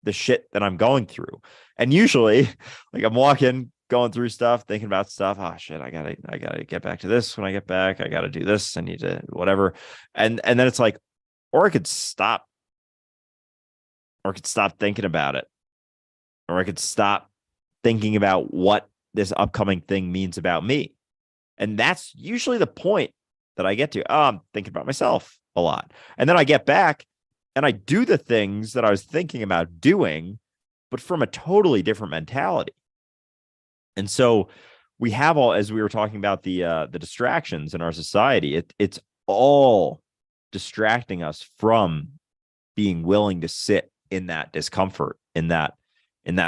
[SPEAKER 3] the shit that I'm going through. And usually like I'm walking, going through stuff, thinking about stuff. Oh shit, I gotta get back to this. When I get back, I gotta do this. I need to whatever. And then it's like, or I could stop thinking about it, or I could stop thinking about what this upcoming thing means about me. And that's usually the point that I get to. Oh, I'm thinking about myself a lot. And then I get back and I do the things that I was thinking about doing, but from a totally different mentality. And so we have all, as we were talking about the distractions in our society, it's all distracting us from being willing to sit in that discomfort, in that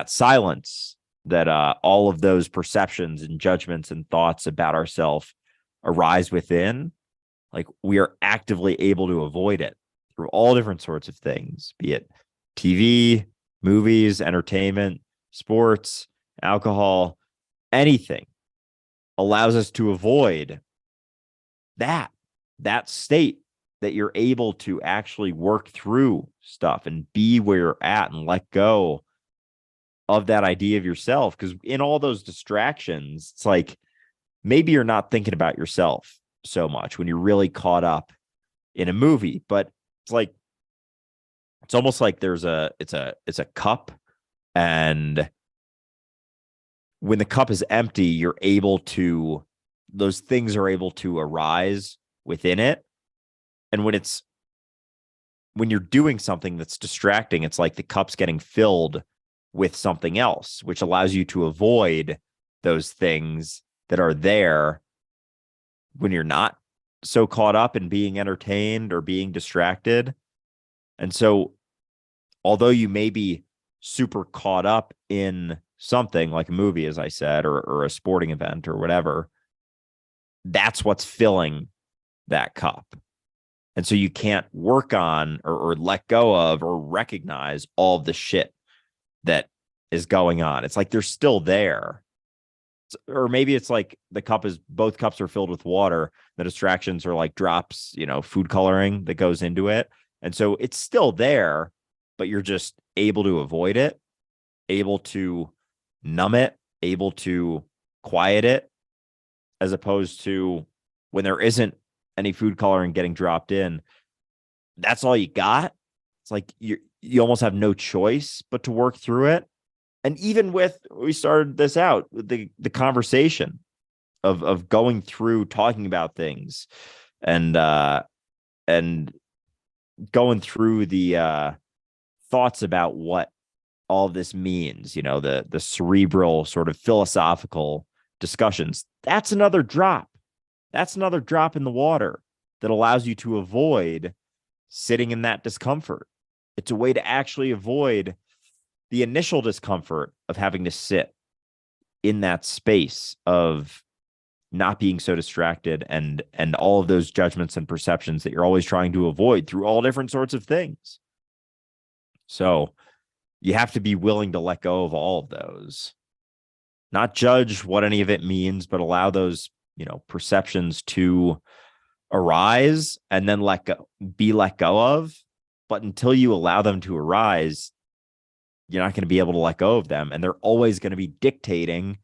[SPEAKER 3] silence that all of those perceptions and judgments and thoughts about ourselves arise within. Like we are actively able to avoid it through all different sorts of things, be it TV, movies, entertainment, sports, alcohol, anything allows us to avoid that state, that you're able to actually work through stuff and be where you're at and let go of that idea of yourself. Because in all those distractions, it's like maybe you're not thinking about yourself so much when you're really caught up in a movie, but it's almost like it's a cup, and when the cup is empty, those things are able to arise within it. And when you're doing something that's distracting, it's like the cup's getting filled with something else, which allows you to avoid those things that are there when you're not so caught up in being entertained or being distracted. And so, although you may be super caught up in something like a movie, as I said, or a sporting event or whatever, that's what's filling that cup. And so you can't work on or let go of or recognize all of the shit that is going on. It's like they're still there. Or maybe it's like both cups are filled with water. The distractions are like drops, food coloring that goes into it. And so it's still there, but you're just able to avoid it, able to numb it, able to quiet it, as opposed to when there isn't any food coloring getting dropped in, that's all you got. It's like you almost have no choice but to work through it. And even we started this out with the conversation of going through, talking about things and going through the thoughts about what all of this means, the cerebral sort of philosophical discussions. That's another drop. That's another drop in the water that allows you to avoid sitting in that discomfort. It's a way to actually avoid the initial discomfort of having to sit in that space of not being so distracted and all of those judgments and perceptions that you're always trying to avoid through all different sorts of things. So you have to be willing to let go of all of those, not judge what any of it means, but allow those, perceptions to arise and then be let go of. But until you allow them to arise, you're not going to be able to let go of them. And they're always going to be dictating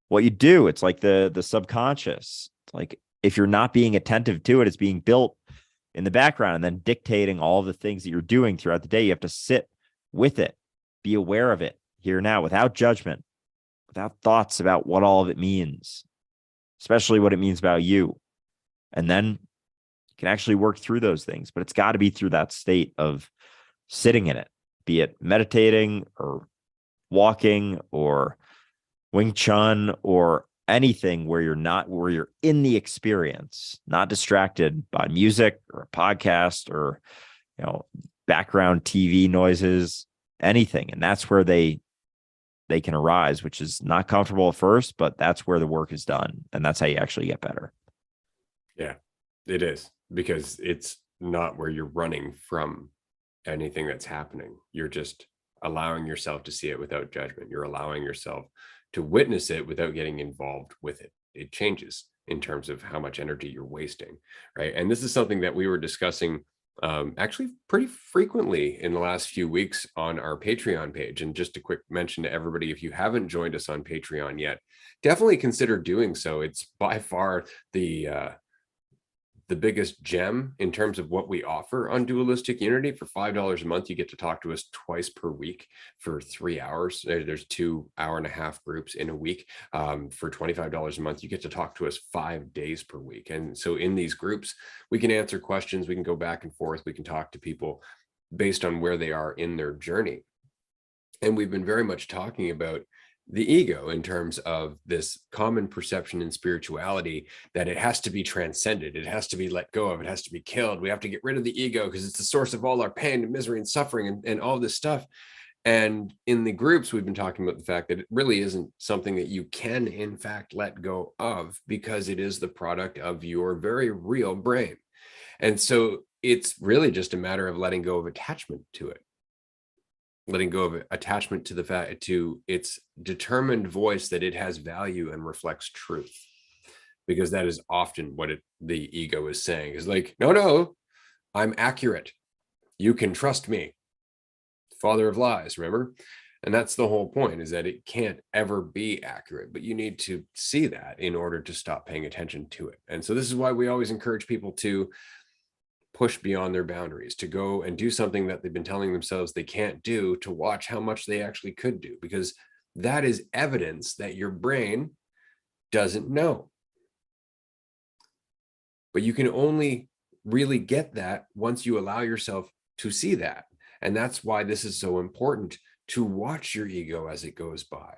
[SPEAKER 3] what you do. It's like the subconscious. It's like if you're not being attentive to it, it's being built in the background and then dictating all the things that you're doing throughout the day. You have to sit with it, be aware of it here now, without judgment, without thoughts about what all of it means, especially what it means about you. And then you can actually work through those things, but it's got to be through that state of sitting in it, be it meditating or walking or Wing Chun or anything where you're in the experience, not distracted by music or a podcast or, background TV noises, anything. And that's where they can arise, which is not comfortable at first, but that's where the work is done. And that's how you actually get better.
[SPEAKER 2] Yeah, it is, because it's not where you're running from anything that's happening. You're just allowing yourself to see it without judgment. You're allowing yourself to witness it without getting involved with it. It changes in terms of how much energy you're wasting, right? And this is something that we were discussing actually pretty frequently in the last few weeks on our Patreon page. And just a quick mention to everybody, if you haven't joined us on Patreon yet, definitely consider doing so. It's by far the biggest gem in terms of what we offer on Dualistic Unity. For $5 a month, you get to talk to us twice per week for 3 hours. There's 2 hour-and-a-half groups in a week. For $25 a month, you get to talk to us 5 days per week. And so in these groups, we can answer questions, we can go back and forth, we can talk to people based on where they are in their journey. And we've been very much talking about the ego in terms of this common perception in spirituality that it has to be transcended, it has to be let go of, it has to be killed. We have to get rid of the ego because it's the source of all our pain and misery and suffering and all this stuff. And in the groups, we've been talking about the fact that it really isn't something that you can, in fact, let go of, because it is the product of your very real brain. And so it's really just a matter of letting go of attachment to it. Letting go of attachment to the fact, to its determined voice that it has value and reflects truth, because that is often what the ego is saying, is like, no, I'm accurate, you can trust me, father of lies, remember? And that's the whole point, is that it can't ever be accurate, but you need to see that in order to stop paying attention to it. And so this is why we always encourage people to push beyond their boundaries, to go and do something that they've been telling themselves they can't do, to watch how much they actually could do, because that is evidence that your brain doesn't know. But you can only really get that once you allow yourself to see that. And that's why this is so important, to watch your ego as it goes by,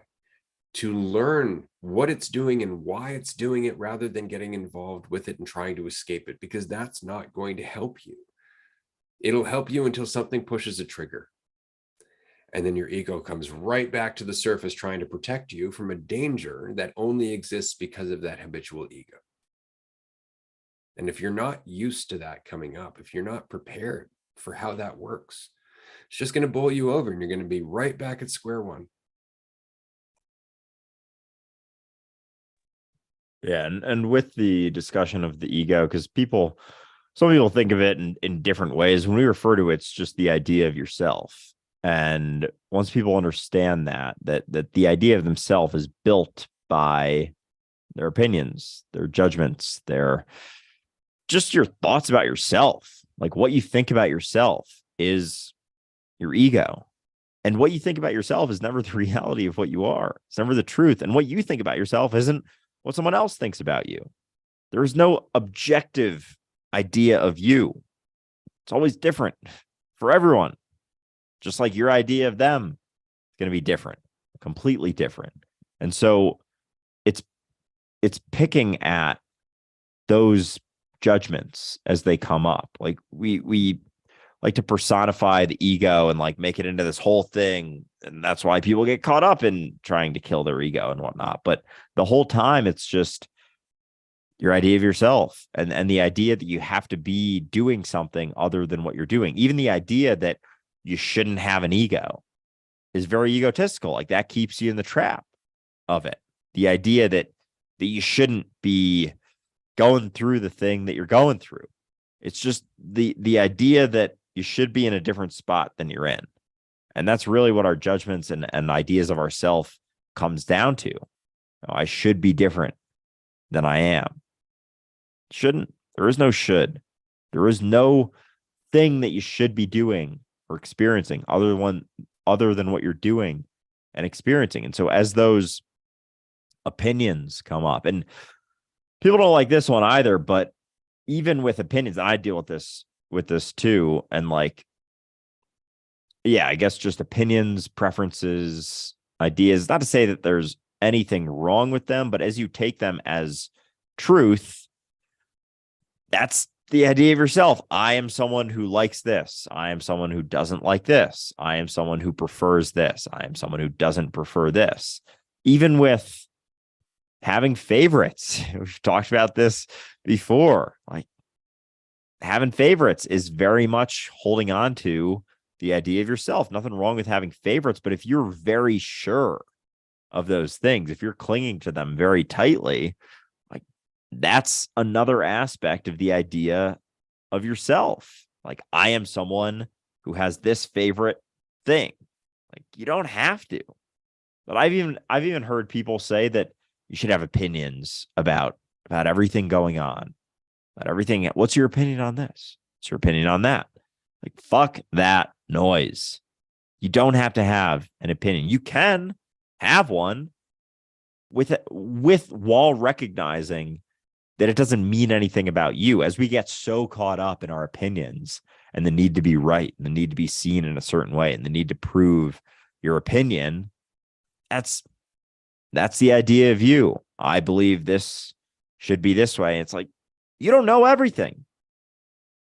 [SPEAKER 2] to learn what it's doing and why it's doing it, rather than getting involved with it and trying to escape it, because that's not going to help you. It'll help you until something pushes a trigger. And then your ego comes right back to the surface, trying to protect you from a danger that only exists because of that habitual ego. And if you're not used to that coming up, if you're not prepared for how that works, it's just going to bowl you over and you're going to be right back at square one.
[SPEAKER 3] Yeah, and with the discussion of the ego, because some people think of it in different ways. When we refer to it, it's just the idea of yourself. And once people understand that the idea of themselves is built by their opinions, their judgments, just your thoughts about yourself, like what you think about yourself is your ego. And what you think about yourself is never the reality of what you are. It's never the truth. And what you think about yourself isn't what someone else thinks about you. There is no objective idea of you. It's always different for everyone. Just like your idea of them is going to be different, completely different. And so it's picking at those judgments as they come up. Like we like to personify the ego and like make it into this whole thing. And that's why people get caught up in trying to kill their ego and whatnot. But the whole time it's just your idea of yourself and the idea that you have to be doing something other than what you're doing. Even the idea that you shouldn't have an ego is very egotistical. Like that keeps you in the trap of it. The idea that you shouldn't be going through the thing that you're going through. It's just the idea that you should be in a different spot than you're in. And that's really what our judgments and ideas of ourself comes down to. I should be different than I am. Shouldn't. There is no should. There is no thing that you should be doing or experiencing other than what you're doing and experiencing. And so as those opinions come up, and people don't like this one either, but even with opinions, I deal with this too. And like, yeah, I guess just opinions, preferences, ideas, not to say that there's anything wrong with them, but as you take them as truth, that's the idea of yourself. I am someone who likes this. I am someone who doesn't like this. I am someone who prefers this. I am someone who doesn't prefer this. Even with having favorites, we've talked about this before. Like, having favorites is very much holding on to the idea of yourself. Nothing wrong with having favorites, but if you're very sure of those things, if you're clinging to them very tightly, like, that's another aspect of the idea of yourself. Like, I am someone who has this favorite thing. Like, you don't have to. But I've even heard people say that you should have opinions about everything going on, about everything. What's your opinion on this? What's your opinion on that? Like, fuck that noise. You don't have to have an opinion. You can have one with while recognizing that it doesn't mean anything about you. As we get so caught up in our opinions and the need to be right and the need to be seen in a certain way and the need to prove your opinion, that's the idea of you. I believe this should be this way. It's like, you don't know everything.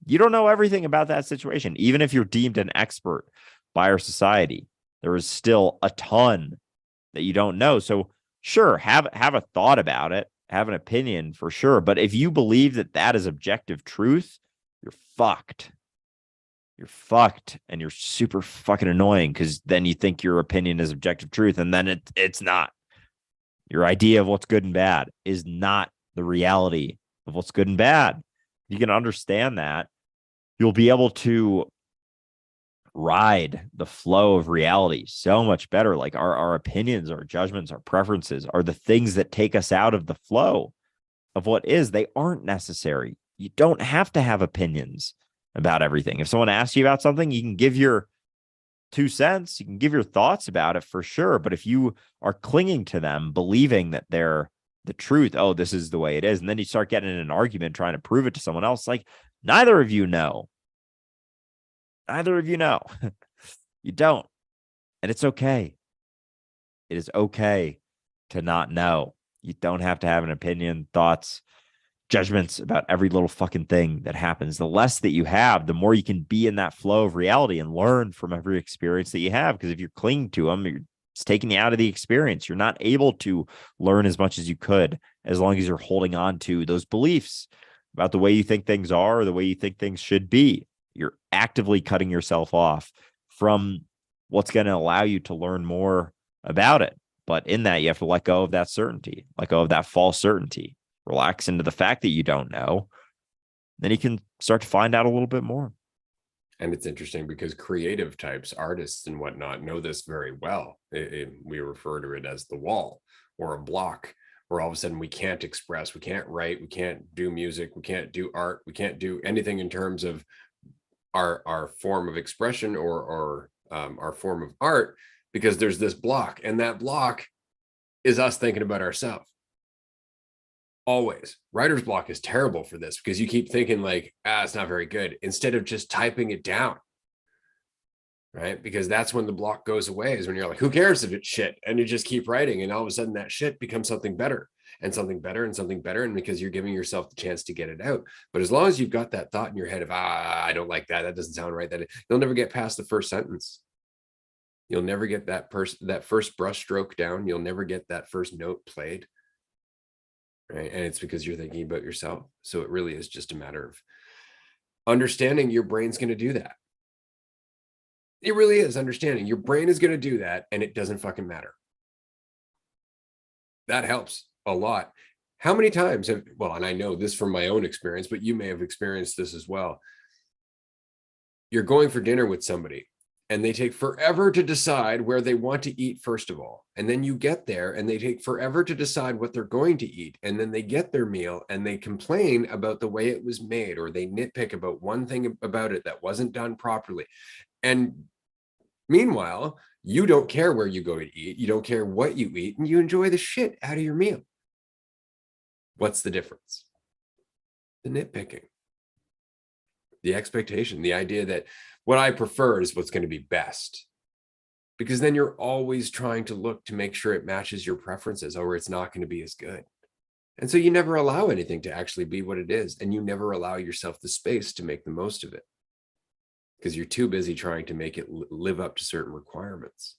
[SPEAKER 3] You don't know everything about that situation. Even if you're deemed an expert by our society, there is still a ton that you don't know. So sure, have a thought about it, have an opinion for sure. But if you believe that that is objective truth, you're fucked. You're fucked, and you're super fucking annoying, because then you think your opinion is objective truth, and then it's not. Your idea of what's good and bad is not the reality of what's good and bad. You can understand that, you'll be able to ride the flow of reality so much better. Like, our opinions, our judgments, our preferences are the things that take us out of the flow of what is. They aren't necessary. You don't have to have opinions about everything. If someone asks you about something, you can give your 2 cents, you can give your thoughts about it for sure. But if you are clinging to them, believing that they're the truth, oh, this is the way it is, and then you start getting in an argument trying to prove it to someone else, like, neither of you know. Neither of you know. You don't. And it's okay. It is okay to not know. You don't have to have an opinion, thoughts, judgments about every little fucking thing that happens. The less that you have, the more you can be in that flow of reality and learn from every experience that you have. Because if you're clinging to them, it's taking you out of the experience. You're not able to learn as much as you could as long as you're holding on to those beliefs about the way you think things are or the way you think things should be. You're actively cutting yourself off from what's going to allow you to learn more about it. But in that, you have to let go of that certainty, let go of that false certainty, relax into the fact that you don't know. Then you can start to find out a little bit more.
[SPEAKER 2] And it's interesting because creative types, artists and whatnot, know this very well. We refer to it as the wall or a block, where all of a sudden we can't express, we can't write, we can't do music, we can't do art, we can't do anything in terms of our form of expression or our form of art, because there's this block, and that block is us thinking about ourselves. Always. Writer's block is terrible for this, because you keep thinking like, it's not very good, instead of just typing it down, right? Because that's when the block goes away, is when you're like, who cares if it's shit? And you just keep writing, and all of a sudden that shit becomes something better and something better and something better. And because you're giving yourself the chance to get it out. But as long as you've got that thought in your head of, I don't like that, that doesn't sound right, you'll never get past the first sentence. You'll never get that first brush stroke down. You'll never get that first note played. Right. And it's because you're thinking about yourself. So it really is just a matter of understanding your brain's going to do that. It really is understanding your brain is going to do that, and it doesn't fucking matter. That helps a lot. How many times and I know this from my own experience, but you may have experienced this as well. You're going for dinner with somebody, and they take forever to decide where they want to eat, first of all. And then you get there, and they take forever to decide what they're going to eat. And then they get their meal, and they complain about the way it was made, or they nitpick about one thing about it that wasn't done properly. And meanwhile, you don't care where you go to eat. You don't care what you eat, and you enjoy the shit out of your meal. What's the difference? The nitpicking, the expectation, the idea that what I prefer is what's going to be best. because then you're always trying to look to make sure it matches your preferences, or it's not going to be as good. And so you never allow anything to actually be what it is, and you never allow yourself the space to make the most of it because you're too busy trying to make it live up to certain requirements.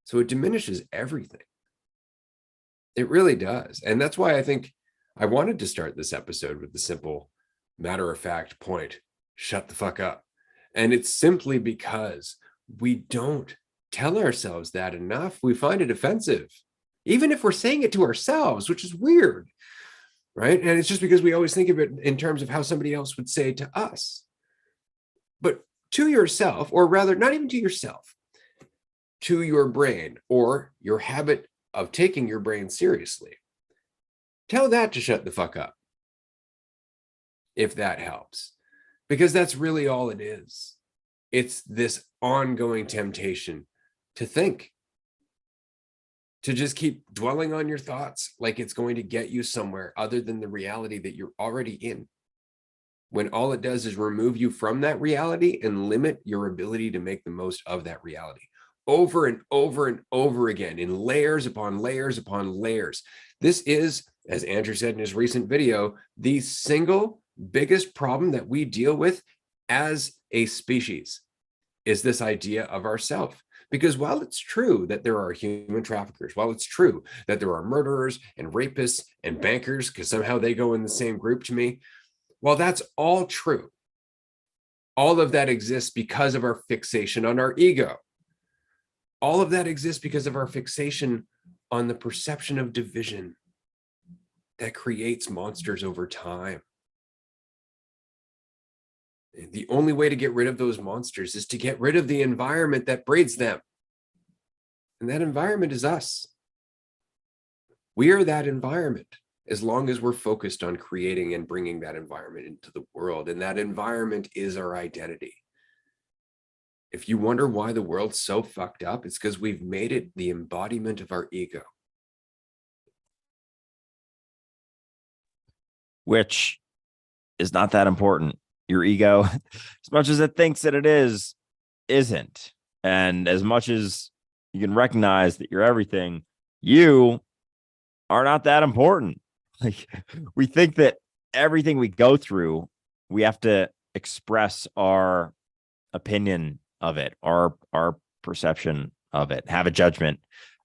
[SPEAKER 2] So it diminishes everything. It really does. And that's why I think I wanted to start this episode with the simple matter-of-fact point: shut the fuck up. And it's simply because we don't tell ourselves that enough. We find it offensive, even if we're saying it to ourselves, which is weird, right? And it's just because we always think of it in terms of how somebody else would say it to us. But to yourself, or rather, not even to yourself, to your brain, or your habit of taking your brain seriously, tell that to shut the fuck up, if that helps. Because that's really all it is. It's this ongoing temptation to think, to just keep dwelling on your thoughts like it's going to get you somewhere other than the reality that you're already in, when all it does is remove you from that reality and limit your ability to make the most of that reality over and over and over again, in layers upon layers upon layers. This is, as Andrew said in his recent video, the single biggest problem that we deal with as a species, is this idea of ourself. Because while it's true that there are human traffickers, while it's true that there are murderers and rapists and bankers, because somehow they go in the same group to me, while that's all true, all of that exists because of our fixation on our ego. All of that exists because of our fixation on the perception of division that creates monsters over time. The only way to get rid of those monsters is to get rid of the environment that breeds them. And that environment is us. We are that environment, as long as we're focused on creating and bringing that environment into the world. And that environment is our identity. If you wonder why the world's so fucked up, it's because we've made it the embodiment of our ego.
[SPEAKER 3] Which is not that important. Your ego, as much as it thinks that it is, isn't. And as much as you can recognize that you're everything, you are not that important. Like, we think that everything we go through, we have to express our opinion of it, our perception of it, have a judgment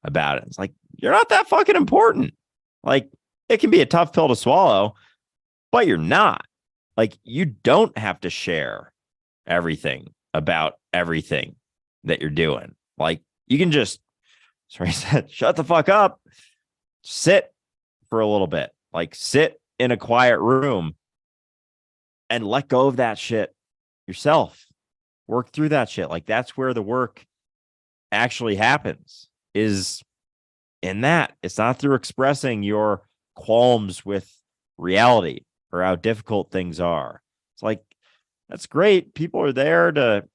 [SPEAKER 3] about it. It's like, you're not that fucking important. Like, it can be a tough pill to swallow, but you're not. Like, you don't have to share everything about everything that you're doing. Like, you can just, sorry, I said, shut the fuck up, sit for a little bit, like sit in a quiet room and let go of that shit yourself. Work through that shit. Like, that's where the work actually happens, is in that. It's not through expressing your qualms with reality or how difficult things are. It's like, that's great. People are there to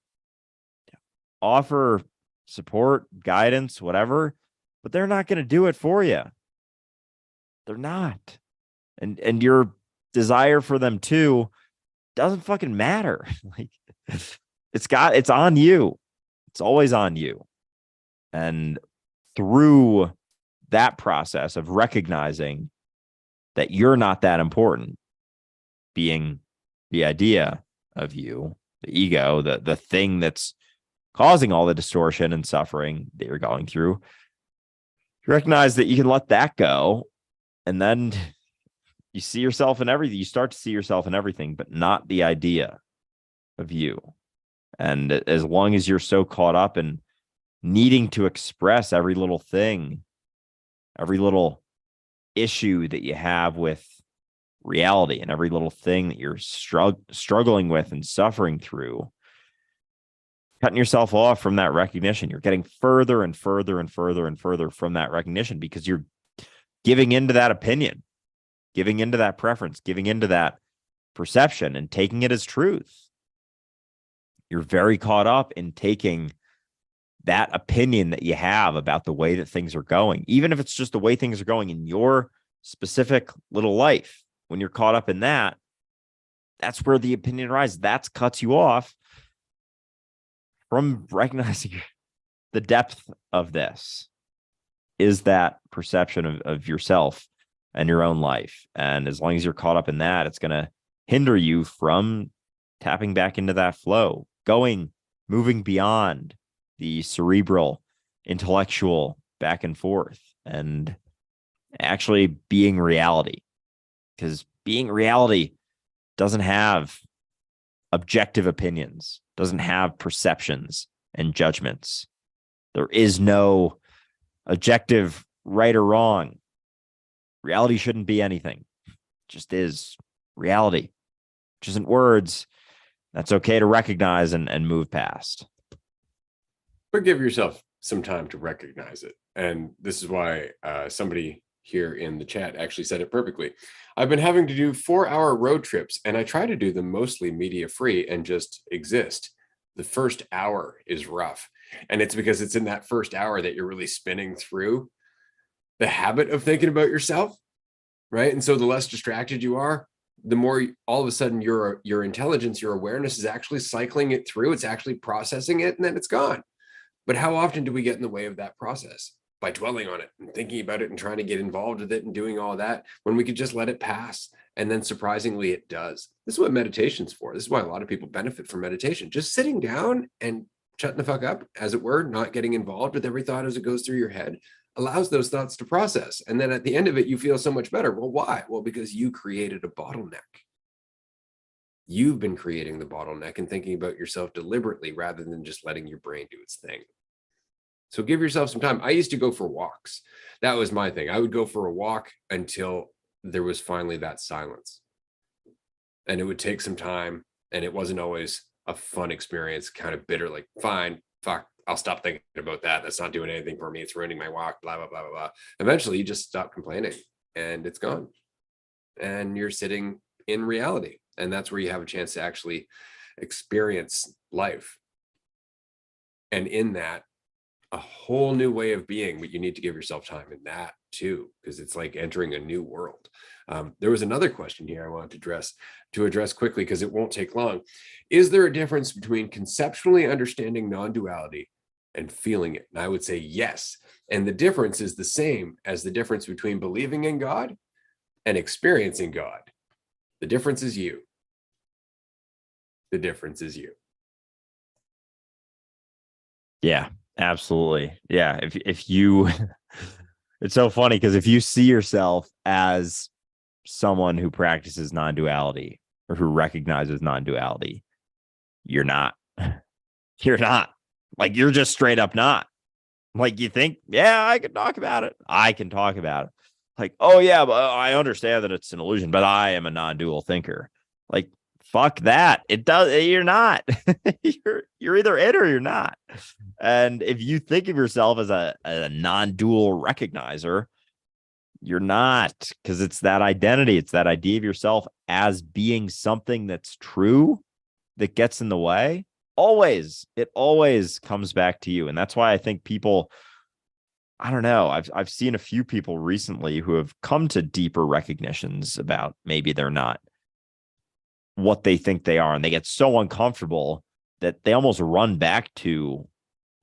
[SPEAKER 3] offer support, guidance, whatever, but they're not going to do it for you. They're not. And your desire for them to doesn't fucking matter. Like, it's on you. It's always on you. And through that process of recognizing that you're not that important, being the idea of you, the ego, the thing that's causing all the distortion and suffering that you're going through, you recognize that you can let that go, and then you see yourself in everything. You start to see yourself in everything, but not the idea of you. And as long as you're so caught up in needing to express every little thing, every little issue that you have with reality, and every little thing that you're struggling with and suffering through, cutting yourself off from that recognition, you're getting further and further and further and further from that recognition, because you're giving into that opinion, giving into that preference, giving into that perception, and taking it as truth. You're very caught up in taking that opinion that you have about the way that things are going, even if it's just the way things are going in your specific little life. When you're caught up in that, that's where the opinion arises. That cuts you off from recognizing the depth of this is that perception of yourself and your own life. And as long as you're caught up in that, it's going to hinder you from tapping back into that flow, moving beyond the cerebral, intellectual back and forth, and actually being reality. Because being reality doesn't have objective opinions, doesn't have perceptions and judgments. There is no objective right or wrong. Reality shouldn't be anything. It just is reality. Which isn't words. That's okay to recognize and move past.
[SPEAKER 2] But give yourself some time to recognize it. And this is why somebody here in the chat actually said it perfectly. I've been having to do 4-hour road trips, and I try to do them mostly media free and just exist. The first hour is rough. And it's because it's in that first hour that you're really spinning through the habit of thinking about yourself, right? And so the less distracted you are, the more all of a sudden your intelligence, your awareness is actually cycling it through. It's actually processing it, and then it's gone. But how often do we get in the way of that process? By dwelling on it and thinking about it and trying to get involved with it and doing all that, when we could just let it pass. And then surprisingly, it does. This is what meditation's for. This is why a lot of people benefit from meditation. Just sitting down and shutting the fuck up, as it were, not getting involved with every thought as it goes through your head, allows those thoughts to process. And then at the end of it, you feel so much better. Well, why? Well, because you created a bottleneck. You've been creating the bottleneck and thinking about yourself deliberately rather than just letting your brain do its thing. So give yourself some time. I used to go for walks. That was my thing. I would go for a walk until there was finally that silence. And it would take some time, and it wasn't always a fun experience, kind of bitter, like, fine, fuck, I'll stop thinking about that. That's not doing anything for me. It's ruining my walk, blah, blah, blah, blah, blah. Eventually, you just stop complaining, and it's gone. And you're sitting in reality. And that's where you have a chance to actually experience life. And in that, a whole new way of being, but you need to give yourself time in that too, because it's like entering a new world. There was another question here I wanted to address quickly, because it won't take long. Is there a difference between conceptually understanding non-duality and feeling it? And I would say yes. And the difference is the same as the difference between believing in God and experiencing God. The difference is you. The difference is you.
[SPEAKER 3] Yeah, absolutely. Yeah. If you, it's so funny because if you see yourself as someone who practices non-duality or who recognizes non-duality, you're not. You're not. Like, you're just straight up not. Like, you think, yeah, I can talk about it. I can talk about it. Like, oh yeah, but I understand that it's an illusion, but I am a non-dual thinker. Like, fuck that. It does. You're not. you're either in or you're not. And if you think of yourself as a non-dual recognizer, you're not, because it's that identity. It's that idea of yourself as being something that's true that gets in the way. It always comes back to you. And that's why I think people, I don't know, I've seen a few people recently who have come to deeper recognitions about maybe they're not what they think they are. And they get so uncomfortable that they almost run back to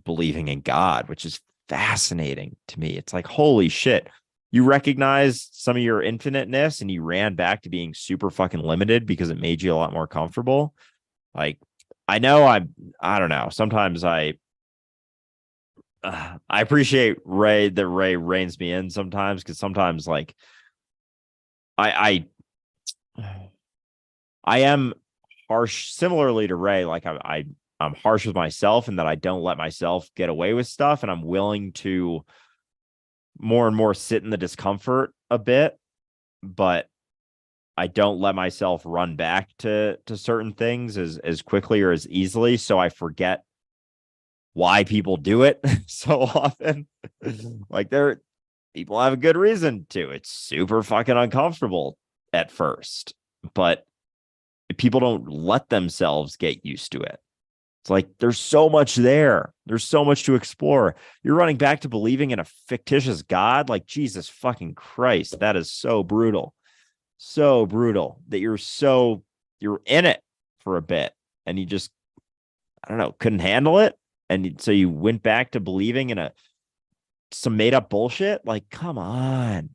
[SPEAKER 3] believing in God, which is fascinating to me. It's like, holy shit. You recognize some of your infiniteness and you ran back to being super fucking limited because it made you a lot more comfortable. Like, I know I don't know. Sometimes I appreciate Ray that Ray reins me in sometimes, because sometimes like I am harsh, similarly to Ray. Like I'm harsh with myself, and that I don't let myself get away with stuff, and I'm willing to more and more sit in the discomfort a bit, but I don't let myself run back to certain things as quickly or as easily. So I forget why people do it so often. Like, people have a good reason to. It's super fucking uncomfortable at first, but people don't let themselves get used to it. It's like, there's so much there. There's so much to explore. You're running back to believing in a fictitious God. Like, Jesus fucking Christ. That is so brutal. So brutal that you're in it for a bit and you just, I don't know, couldn't handle it. And so you went back to believing in some made up bullshit. Like, come on.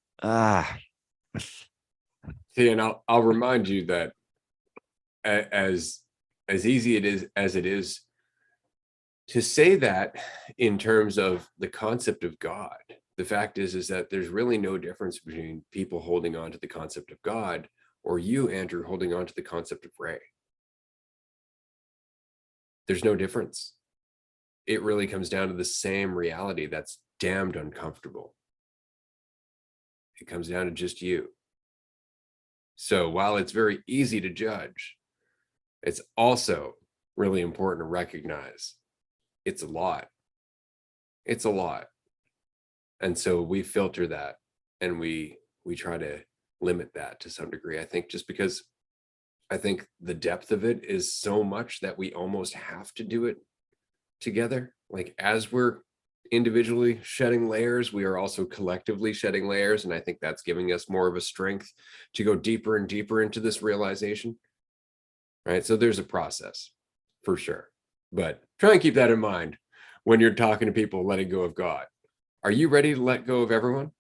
[SPEAKER 2] See, and I'll remind you that as easy as it is to say that in terms of the concept of God, the fact is that there's really no difference between people holding on to the concept of God or you, Andrew, holding on to the concept of Ray. There's no difference. It really comes down to the same reality that's damned uncomfortable. It comes down to just you. So while it's very easy to judge, it's also really important to recognize it's a lot. It's a lot. And so we filter that and we try to limit that to some degree. I think just because I think the depth of it is so much that we almost have to do it together. Like as we're individually shedding layers, we are also collectively shedding layers. And I think that's giving us more of a strength to go deeper and deeper into this realization. Right. So there's a process for sure. But try and keep that in mind when you're talking to people letting go of God. Are you ready to let go of everyone?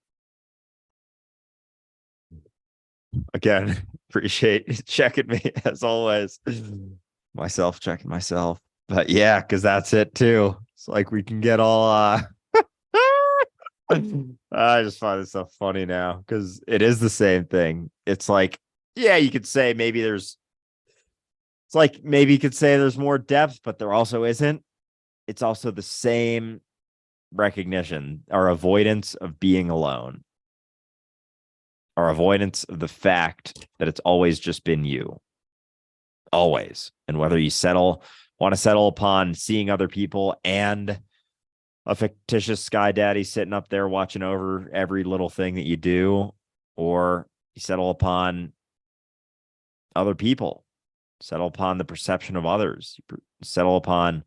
[SPEAKER 3] Again, appreciate checking me as always. Myself checking myself. But yeah, because that's it too. It's like we can get all I just find this stuff funny now because it is the same thing. It's like, yeah, you could say maybe it's like maybe you could say there's more depth, but there also isn't. It's also the same recognition or avoidance of being alone. Or avoidance of the fact that it's always just been you. Always. And whether you want to settle upon seeing other people and a fictitious sky daddy sitting up there watching over every little thing that you do, or you settle upon other people, settle upon the perception of others, you settle upon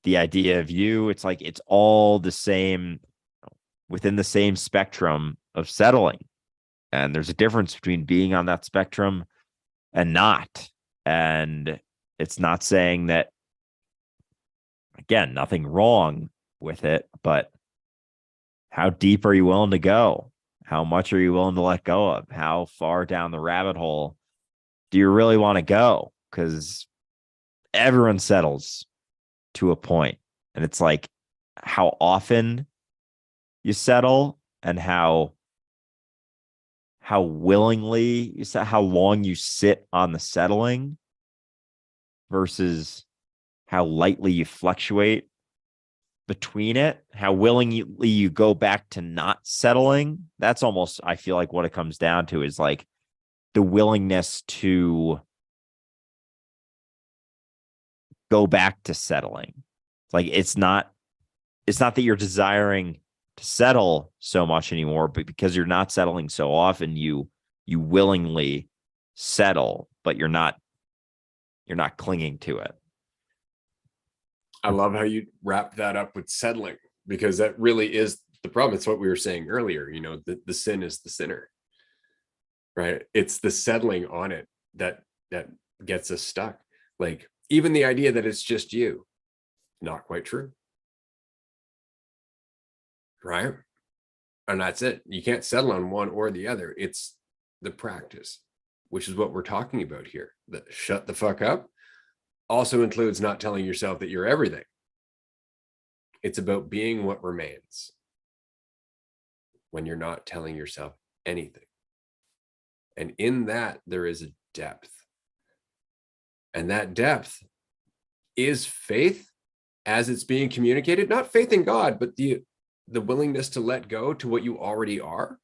[SPEAKER 3] the idea of you. It's like it's all the same within the same spectrum of settling. And there's a difference between being on that spectrum and not. And it's not saying that, again, nothing wrong with it, but how deep are you willing to go? How much are you willing to let go of? How far down the rabbit hole do you really want to go? Because everyone settles to a point. And it's like how often you settle and how willingly you set, how long you sit on the settling versus how lightly you fluctuate between it, how willingly you go back to not settling. That's almost, I feel like what it comes down to is like the willingness to go back to settling. Like it's not that you're desiring to settle so much anymore, but because you're not settling so often, you willingly settle, but you're not clinging to it.
[SPEAKER 2] I love how you wrap that up with settling, because that really is the problem. It's what we were saying earlier, the sin is the sinner, right? It's the settling on it that gets us stuck. Like even the idea that it's just you, not quite true. Right? And that's it. You can't settle on one or the other. It's the practice, which is what we're talking about here. The shut the fuck up also includes not telling yourself that you're everything. It's about being what remains when you're not telling yourself anything. And in that, there is a depth. And that depth is faith as it's being communicated, not faith in God, but the willingness to let go to what you already are,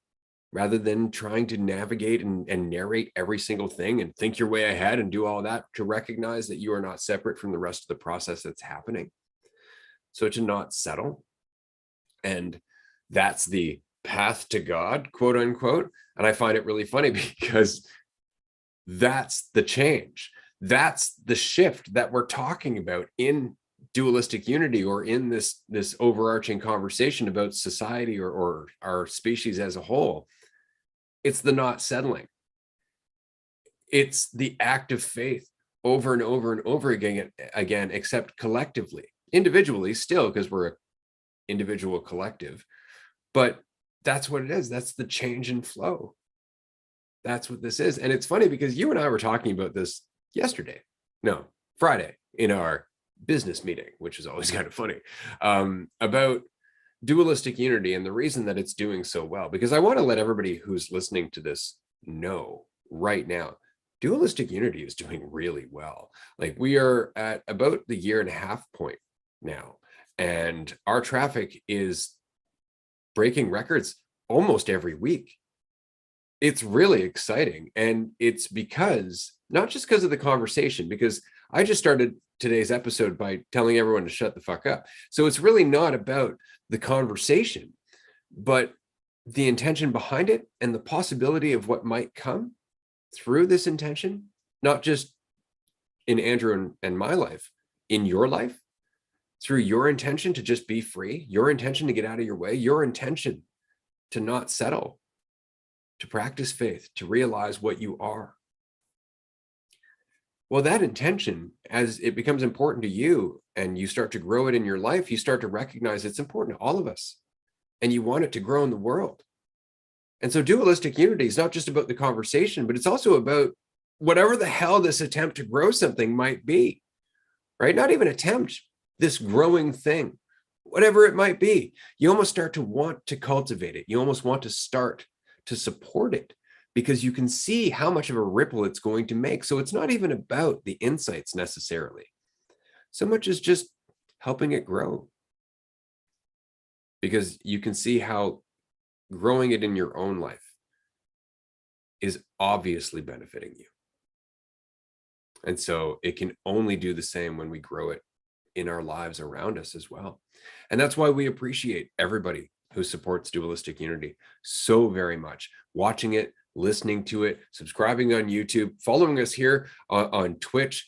[SPEAKER 2] rather than trying to navigate and narrate every single thing and think your way ahead and do all that, to recognize that you are not separate from the rest of the process that's happening. So to not settle. And that's the path to God, quote unquote. And I find it really funny because that's the change. That's the shift that we're talking about in dualistic unity, or in this overarching conversation about society or our species as a whole. It's the not settling. It's the act of faith over and over and over again, except collectively. individually still, because we're an individual collective, but that's what it is. That's the change in flow. That's what this is. And it's funny because you and I were talking about this Friday in our business meeting, which is always kind of funny, about dualistic unity and the reason that it's doing so well. Because I want to let everybody who's listening to this know right now, dualistic unity is doing really well. Like, we are at about the 1.5 year point now, and our traffic is breaking records almost every week. It's really exciting. And it's because, not just because of the conversation, because I just started today's episode by telling everyone to shut the fuck up. So it's really not about the conversation, but the intention behind it and the possibility of what might come through this intention, not just in Andrew and my life, in your life, through your intention to just be free, your intention to get out of your way, your intention to not settle, to practice faith, to realize what you are. Well, that intention, as it becomes important to you and you start to grow it in your life, you start to recognize it's important to all of us, and you want it to grow in the world. And so dualistic unity is not just about the conversation, but it's also about whatever the hell this attempt to grow something might be, right? Not even attempt, this growing thing, whatever it might be. You almost start to want to cultivate it. You almost want to start to support it, because you can see how much of a ripple it's going to make. So it's not even about the insights necessarily, so much as just helping it grow, because you can see how growing it in your own life is obviously benefiting you. And so it can only do the same when we grow it in our lives around us as well. And that's why we appreciate everybody who supports dualistic unity so very much, watching it, listening to it, subscribing on YouTube, following us here on Twitch,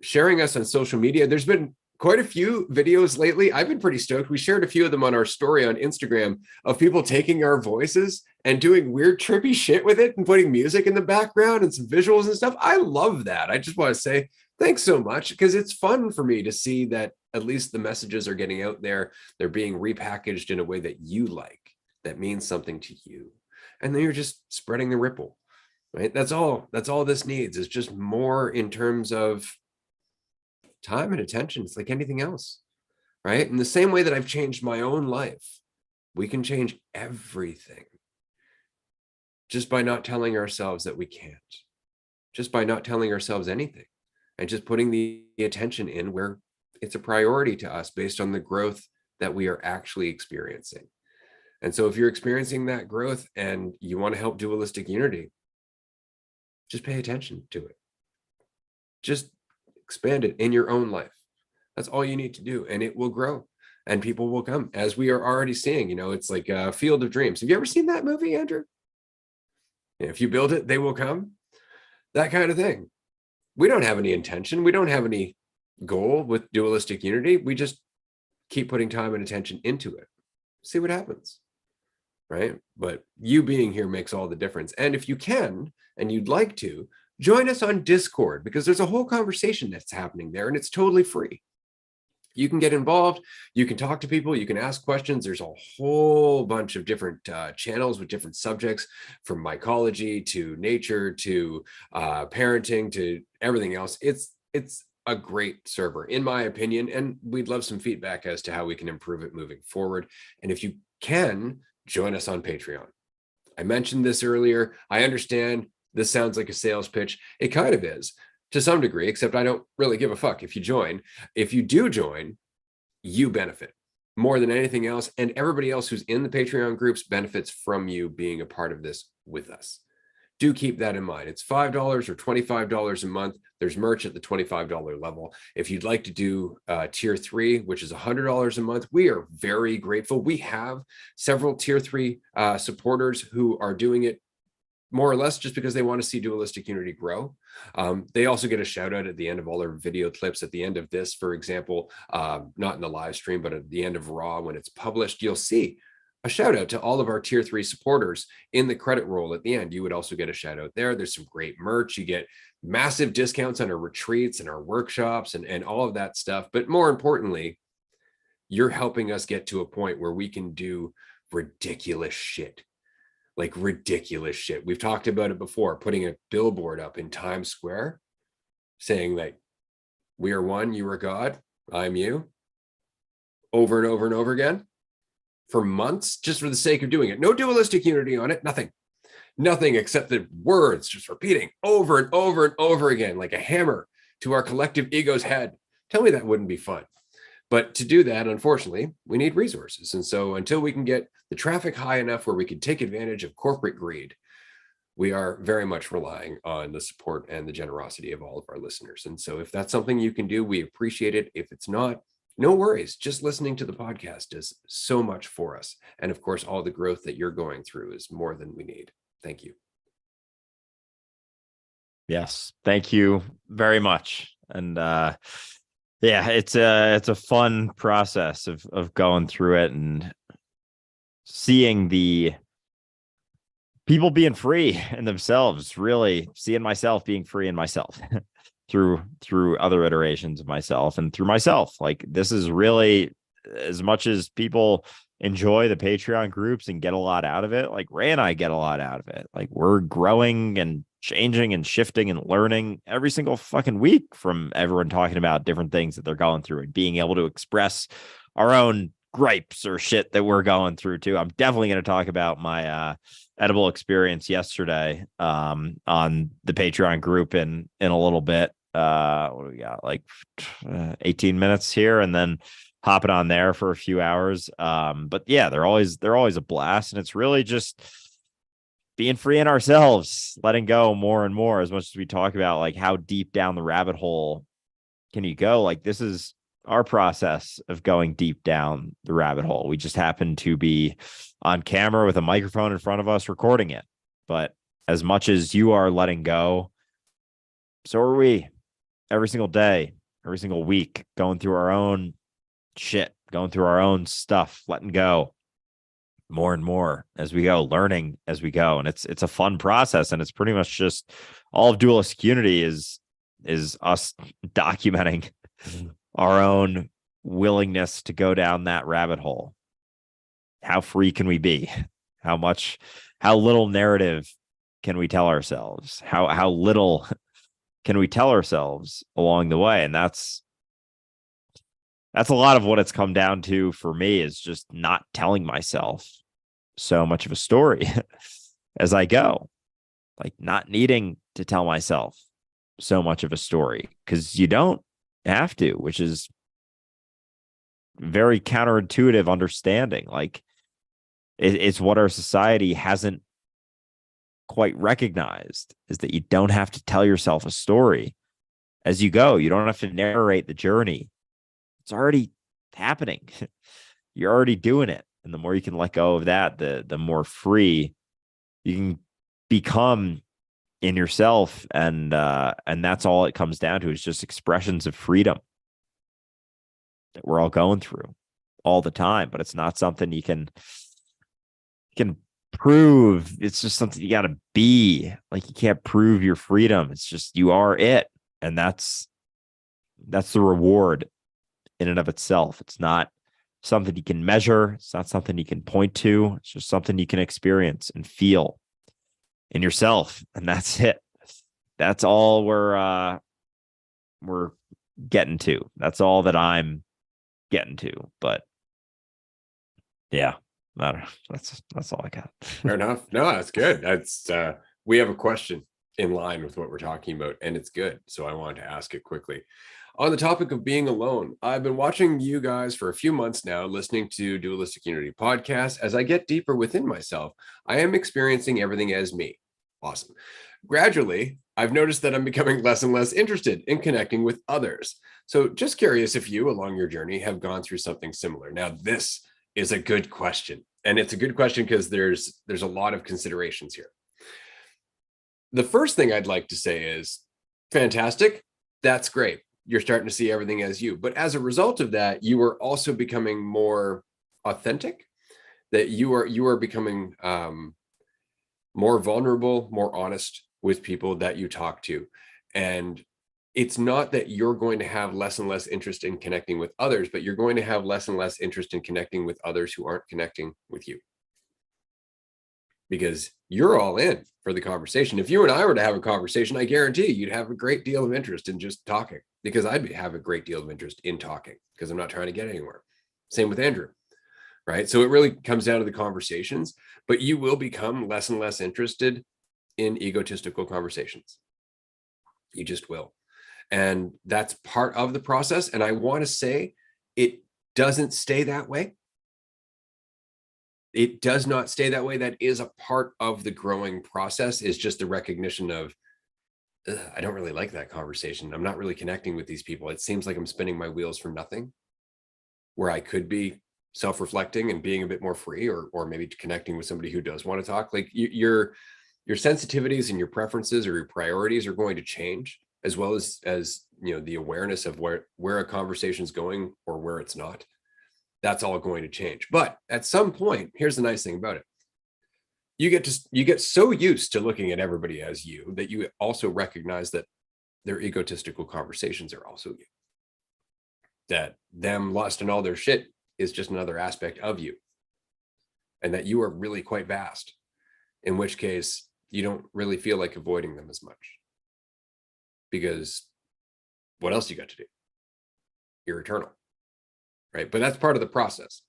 [SPEAKER 2] sharing us on social media. There's been quite a few videos lately. I've been pretty stoked. We shared a few of them on our story on Instagram of people taking our voices and doing weird, trippy shit with it and putting music in the background and some visuals and stuff. I love that. I just want to say thanks so much, because it's fun for me to see that at least the messages are getting out there. They're being repackaged in a way that you like, that means something to you. And then you're just spreading the ripple, right? That's all this needs, is just more in terms of time and attention. It's like anything else, right? In the same way that I've changed my own life, we can change everything just by not telling ourselves that we can't, just by not telling ourselves anything, and just putting the attention in where it's a priority to us based on the growth that we are actually experiencing. And so if you're experiencing that growth and you want to help dualistic unity, just pay attention to it. Just expand it in your own life. That's all you need to do, and it will grow, and people will come, as we are already seeing. It's like a Field of Dreams. Have you ever seen that movie, Andrew? If you build it, they will come. That kind of thing. We don't have any intention. We don't have any goal with dualistic unity. We just keep putting time and attention into it. See what happens, right? But you being here makes all the difference. And if you can, and you'd like to, join us on Discord, because there's a whole conversation that's happening there, and it's totally free. You can get involved, you can talk to people, you can ask questions. There's a whole bunch of different channels with different subjects, from mycology to nature to parenting to everything else. It's a great server, in my opinion, and we'd love some feedback as to how we can improve it moving forward. And if you can, join us on Patreon. I mentioned this earlier. I understand this sounds like a sales pitch. It kind of is to some degree, except I don't really give a fuck if you join. If you do join, you benefit more than anything else. And everybody else who's in the Patreon groups benefits from you being a part of this with us. Do keep that in mind. It's $5 or $25 a month. There's merch at the $25 level. If you'd like to do tier 3, which is $100 a month, we are very grateful. We have several tier 3 supporters who are doing it more or less just because they want to see dualistic unity grow. They also get a shout out at the end of all our video clips. At the end of this, for example, not in the live stream, but at the end of Raw, when it's published, you'll see a shout out to all of our tier 3 supporters in the credit roll at the end. You would also get a shout out there. There's some great merch. You get massive discounts on our retreats and our workshops and all of that stuff. But more importantly, you're helping us get to a point where we can do ridiculous shit. Like ridiculous shit. We've talked about it before, putting a billboard up in Times Square saying that we are one, you are God, I'm you, over and over and over again for months, just for the sake of doing it. No dualistic unity on it, nothing except the words just repeating over and over and over again, like a hammer to our collective ego's head. Tell me that wouldn't be fun. But to do that, unfortunately, we need resources. And so until we can get the traffic high enough where we can take advantage of corporate greed, we are very much relying on the support and the generosity of all of our listeners. And so if that's something you can do, we appreciate it. If it's not, no worries. Just listening to the podcast does so much for us. And of course, all the growth that you're going through is more than we need. Thank you.
[SPEAKER 3] Yes. Thank you very much. And yeah, it's a fun process of going through it and seeing the people being free in themselves, really seeing myself being free in myself through other iterations of myself and through myself. Like, this is really, as much as people enjoy the Patreon groups and get a lot out of it, like Ray and I get a lot out of it. Like, we're growing and changing and shifting and learning every single fucking week from everyone talking about different things that they're going through and being able to express our own gripes or shit that we're going through too. I'm definitely going to talk about my edible experience yesterday on the Patreon group in a little bit. What do we got? Like 18 minutes here, and then hopping on there for a few hours. But yeah, they're always a blast, and it's really just being free in ourselves, letting go more and more. As much as we talk about like how deep down the rabbit hole can you go, like this is our process of going deep down the rabbit hole. We just happen to be on camera with a microphone in front of us recording it. But as much as you are letting go, so are we, every single day, every single week, going through our own shit, going through our own stuff, letting go more and more as we go, learning as we go. And it's a fun process. And it's pretty much just all of Dualistic Unity is us documenting our own willingness to go down that rabbit hole. How free can we be? How little narrative can we tell ourselves? How little can we tell ourselves along the way? And that's a lot of what it's come down to for me, is just not telling myself so much of a story as I go, like not needing to tell myself so much of a story, because you don't have to, which is very counterintuitive understanding. Like it's what our society hasn't quite recognized, is that you don't have to tell yourself a story as you go. You don't have to narrate the journey. It's already happening. You're already doing it. And the more you can let go of that, the more free you can become in yourself. And that's all it comes down to, is just expressions of freedom that we're all going through all the time. But it's not something you can prove. It's just something you got to be. Like, you can't prove your freedom. It's just, you are it. And that's the reward in and of itself. It's not something you can measure. It's not something you can point to. It's just something you can experience and feel in yourself. And that's it. That's all we're getting to. That's all that I'm getting to. But yeah, I don't know. That's all I got.
[SPEAKER 2] Fair enough. No, that's good. That's we have a question in line with what we're talking about, and it's good. So I wanted to ask it quickly. On the topic of being alone, I've been watching you guys for a few months now, listening to Dualistic Unity podcast. As I get deeper within myself, I am experiencing everything as me. Awesome. Gradually, I've noticed that I'm becoming less and less interested in connecting with others. So just curious if you, along your journey, have gone through something similar. Now, this is a good question. And it's a good question because there's a lot of considerations here. The first thing I'd like to say is, fantastic. That's great. You're starting to see everything as you. But as a result of that, you are also becoming more authentic that you are becoming more vulnerable, more honest with people that you talk to. And it's not that you're going to have less and less interest in connecting with others, but you're going to have less and less interest in connecting with others who aren't connecting with you. Because you're all in for the conversation. If you and I were to have a conversation, I guarantee you'd have a great deal of interest in just talking, because I'd have a great deal of interest in talking because I'm not trying to get anywhere. Same with Andrew, right? So it really comes down to the conversations, but you will become less and less interested in egotistical conversations. You just will. And that's part of the process. And I want to say it doesn't stay that way. It does not stay that way. That is a part of the growing process, is just the recognition of, I don't really like that conversation. I'm not really connecting with these people. It seems like I'm spinning my wheels for nothing, where I could be self-reflecting and being a bit more free, or maybe connecting with somebody who does want to talk. Like your sensitivities and your preferences or your priorities are going to change, as well as the awareness of where a conversation is going or where it's not. That's all going to change. But at some point, here's the nice thing about it. You get so used to looking at everybody as you that you also recognize that their egotistical conversations are also you. That them lusting all their shit is just another aspect of you. And that you are really quite vast. In which case, you don't really feel like avoiding them as much. Because what else you got to do? You're eternal. Right? But that's part of the process.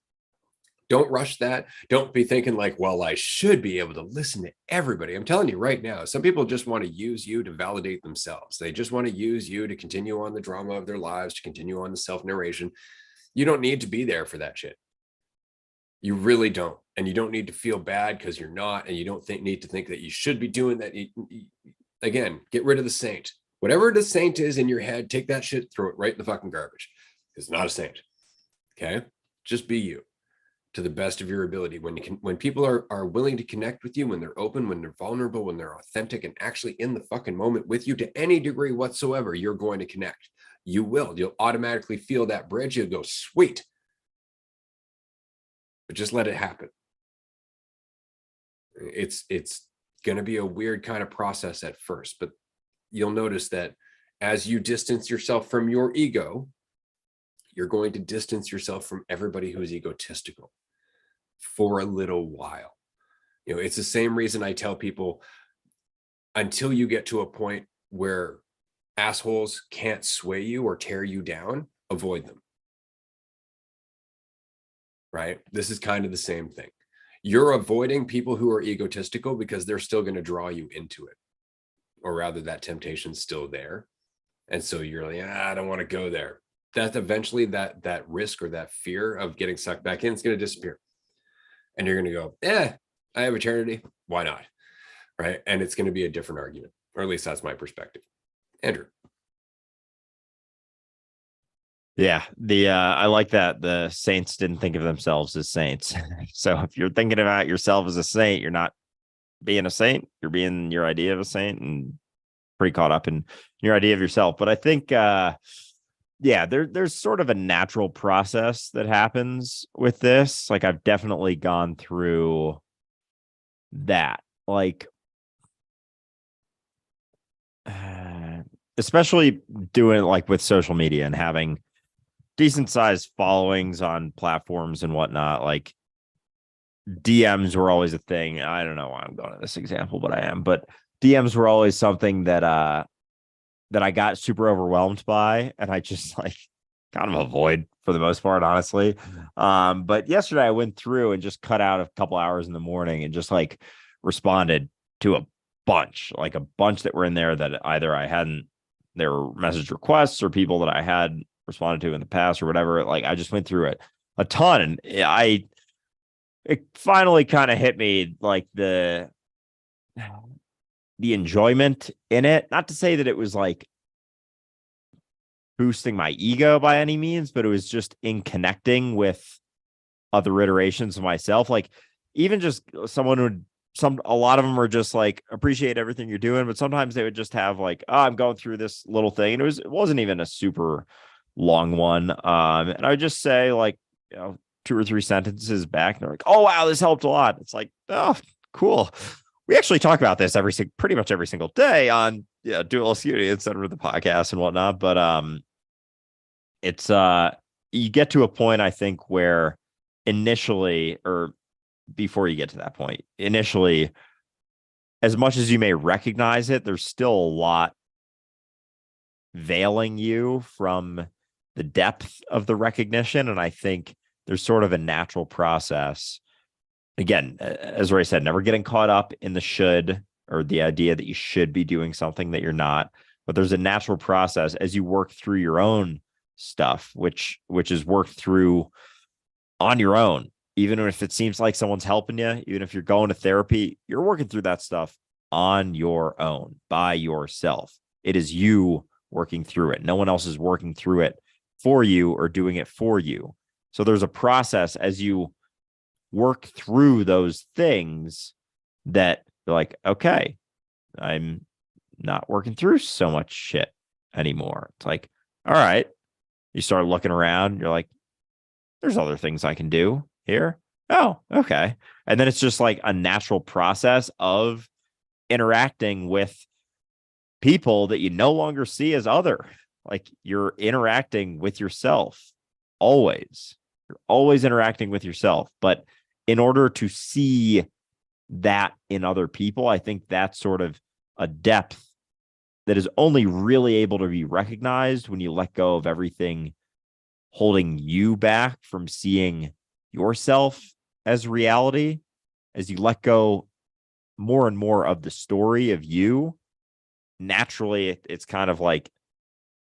[SPEAKER 2] Don't rush that. Don't be thinking like, well, I should be able to listen to everybody. I'm telling you right now, some people just want to use you to validate themselves. They just want to use you to continue on the drama of their lives, to continue on the self-narration. You don't need to be there for that shit. You really don't. And you don't need to feel bad because you're not. And you don't need to think that you should be doing that. Again, get rid of the saint. Whatever the saint is in your head, take that shit, throw it right in the fucking garbage. It's not a saint. Okay, just be you to the best of your ability. When people are willing to connect with you, when they're open, when they're vulnerable, when they're authentic and actually in the fucking moment with you to any degree whatsoever, you're going to connect. You'll automatically feel that bridge. You'll go, sweet. But just let it happen. It's going to be a weird kind of process at first, but you'll notice that as you distance yourself from your ego, you're going to distance yourself from everybody who's egotistical for a little while. It's the same reason I tell people, until you get to a point where assholes can't sway you or tear you down, avoid them. Right? This is kind of the same thing. You're avoiding people who are egotistical because they're still going to draw you into it. Or rather, that temptation's still there. And so you're like, I don't want to go there. That eventually that risk or that fear of getting sucked back in is going to disappear. And you're going to go, I have eternity. Why not? Right? And it's going to be a different argument, or at least that's my perspective. Andrew.
[SPEAKER 3] Yeah, I like that the saints didn't think of themselves as saints. So if you're thinking about yourself as a saint, you're not being a saint. You're being your idea of a saint, and pretty caught up in your idea of yourself. But I think there's sort of a natural process that happens with this. Like, I've definitely gone through that. Like, especially doing like with social media and having decent sized followings on platforms and whatnot. Like, DMs were always a thing. I don't know why I'm going to this example, but I am. But DMs were always something that I got super overwhelmed by, and I just like kind of avoid for the most part, honestly. But yesterday I went through and just cut out a couple hours in the morning and just like responded to a bunch that were in there that either I hadn't, there were message requests or people that I had responded to in the past or whatever. Like, I just went through it a ton, and it finally kind of hit me, like the enjoyment in it. Not to say that it was like boosting my ego by any means, but it was just in connecting with other iterations of myself. Like, even just someone would, a lot of them are just like, appreciate everything you're doing, but sometimes they would just have like, oh, I'm going through this little thing, and it wasn't even a super long one. And I would just say, like, 2 or 3 sentences back and they're like, oh, wow, this helped a lot. It's like, oh, cool. We actually talk about this pretty much every single day on Dualistic Unity, etc. the podcast and whatnot. But it's you get to a point, I think, where initially, or before you get to that point, initially, as much as you may recognize it, there's still a lot veiling you from the depth of the recognition. And I think there's sort of a natural process. Again, as Ray said, never getting caught up in the should, or the idea that you should be doing something that you're not. But there's a natural process as you work through your own stuff, which is worked through on your own. Even if it seems like someone's helping you, even if you're going to therapy, you're working through that stuff on your own, by yourself. It is you working through it. No one else is working through it for you or doing it for you. So there's a process as you work through those things that you're like, okay, I'm not working through so much shit anymore. It's like, all right. You start looking around, you're like, there's other things I can do here. Oh, okay. And then it's just like a natural process of interacting with people that you no longer see as other. Like you're interacting with yourself always. You're always interacting with yourself. But in order to see that in other people, I think that's sort of a depth that is only really able to be recognized when you let go of everything holding you back from seeing yourself as reality. As you let go more and more of the story of you, naturally it's kind of like,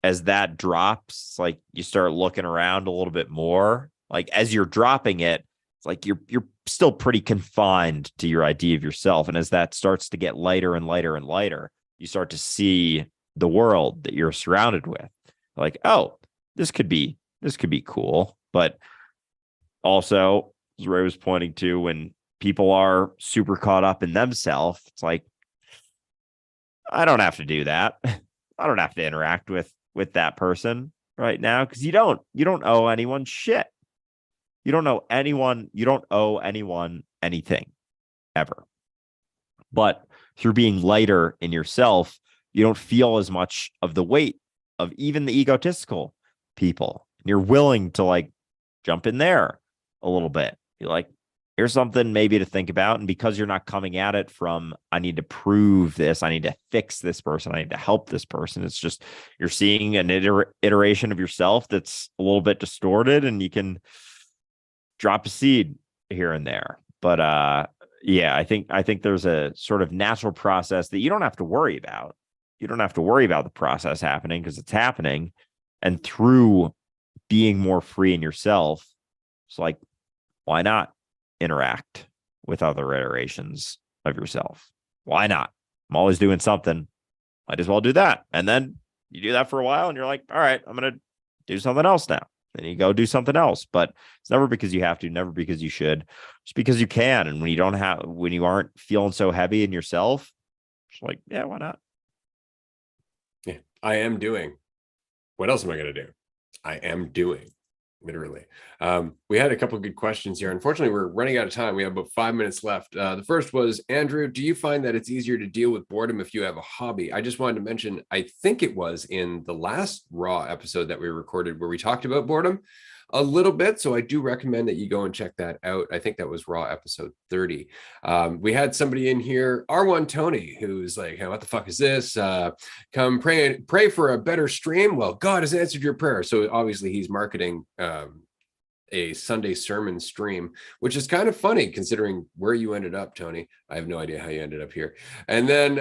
[SPEAKER 3] as that drops, it's like you start looking around a little bit more. Like as you're dropping it, it's like you're still pretty confined to your idea of yourself. And as that starts to get lighter and lighter and lighter, you start to see the world that you're surrounded with. Like, oh, this could be cool. But also, as Ray was pointing to, when people are super caught up in themselves, it's like, I don't have to do that. I don't have to interact with that person right now, because you don't owe anyone shit. You don't owe anyone anything ever. But through being lighter in yourself, you don't feel as much of the weight of even the egotistical people. And you're willing to like jump in there a little bit. You're like, here's something maybe to think about. And because you're not coming at it from, I need to prove this, I need to fix this person, I need to help this person. It's just, you're seeing an iteration of yourself that's a little bit distorted, and you can drop a seed here and there. But yeah, I think there's a sort of natural process that you don't have to worry about. You don't have to worry about the process happening, because it's happening. And through being more free in yourself, it's like, why not interact with other iterations of yourself? Why not? I'm always doing something. Might as well do that. And then you do that for a while and you're like, all right, I'm going to do something else now. Then you go do something else. But it's never because you have to, never because you should, just because you can. And when you aren't feeling so heavy in yourself, it's like, yeah, why not?
[SPEAKER 2] Yeah, I am doing. What else am I going to do? I am doing. Literally. We had a couple of good questions here. Unfortunately, we're running out of time. We have about 5 minutes left. The first was, Andrew, do you find that it's easier to deal with boredom if you have a hobby? I just wanted to mention, I think it was in the last Raw episode that we recorded where we talked about boredom a little bit. So I do recommend that you go and check that out. I think that was Raw episode 30. We had somebody in here, R1 Tony, who's like, hey, what the fuck is this? Come pray for a better stream. Well, God has answered your prayer. So obviously he's marketing a Sunday sermon stream, which is kind of funny considering where you ended up, Tony. I have no idea how you ended up here. And then,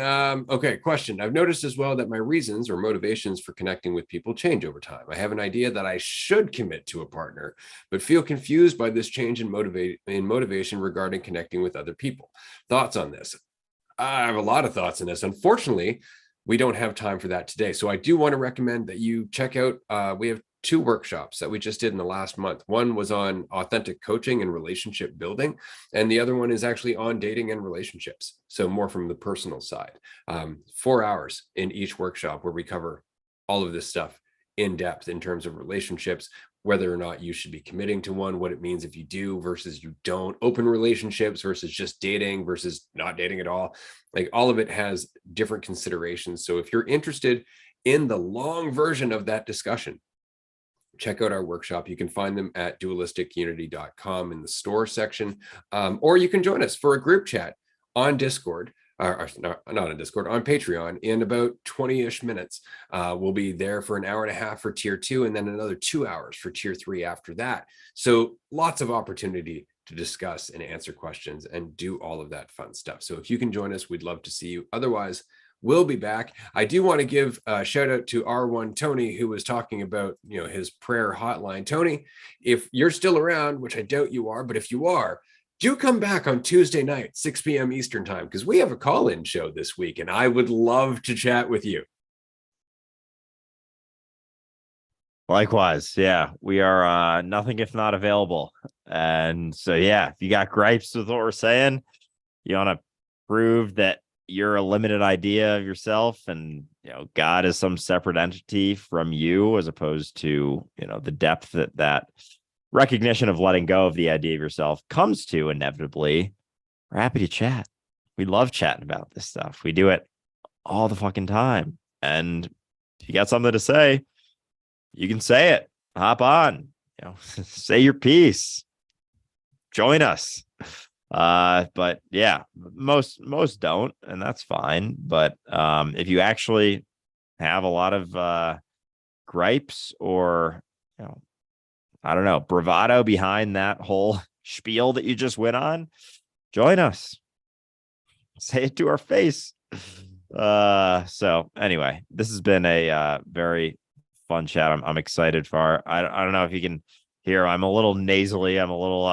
[SPEAKER 2] okay, question. I've noticed as well that my reasons or motivations for connecting with people change over time. I have an idea that I should commit to a partner, but feel confused by this change in motivation regarding connecting with other people. Thoughts on this? I have a lot of thoughts on this. Unfortunately, we don't have time for that today. So I do want to recommend that you check out, we have 2 workshops that we just did in the last month. One was on authentic coaching and relationship building, and the other one is actually on dating and relationships. So more from the personal side. 4 hours in each workshop where we cover all of this stuff in depth in terms of relationships, whether or not you should be committing to one, what it means if you do versus you don't, open relationships versus just dating versus not dating at all. Like all of it has different considerations. So if you're interested in the long version of that discussion, check out our workshop. You can find them at dualisticulunity.com in the store section, or you can join us for a group chat on Discord, or not on Discord, on Patreon in about 20-ish minutes. We'll be there for an hour and a half for tier 2 and then another 2 hours for tier 3 after that. So lots of opportunity to discuss and answer questions and do all of that fun stuff. So if you can join us, we'd love to see you. Otherwise, we'll be back. I do want to give a shout out to R1 Tony, who was talking about, his prayer hotline. Tony, if you're still around, which I doubt you are, but if you are, do come back on Tuesday night, 6 p.m. Eastern time, because we have a call-in show this week, and I would love to chat with you.
[SPEAKER 3] Likewise, yeah, we are nothing if not available. And so, yeah, if you got gripes with what we're saying, you want to prove that you're a limited idea of yourself and God is some separate entity from you, as opposed to the depth that recognition of letting go of the idea of yourself comes to inevitably, we're happy to chat. We love chatting about this stuff. We do it all the fucking time. And if you got something to say, you can say it. Hop on, say your piece, join us. But yeah, most don't, and that's fine. But if you actually have a lot of gripes or I don't know, bravado behind that whole spiel that you just went on, join us. Say it to our face. So anyway, this has been a very fun chat. I'm excited for. I don't know if you can hear. I'm a little nasally. I'm a little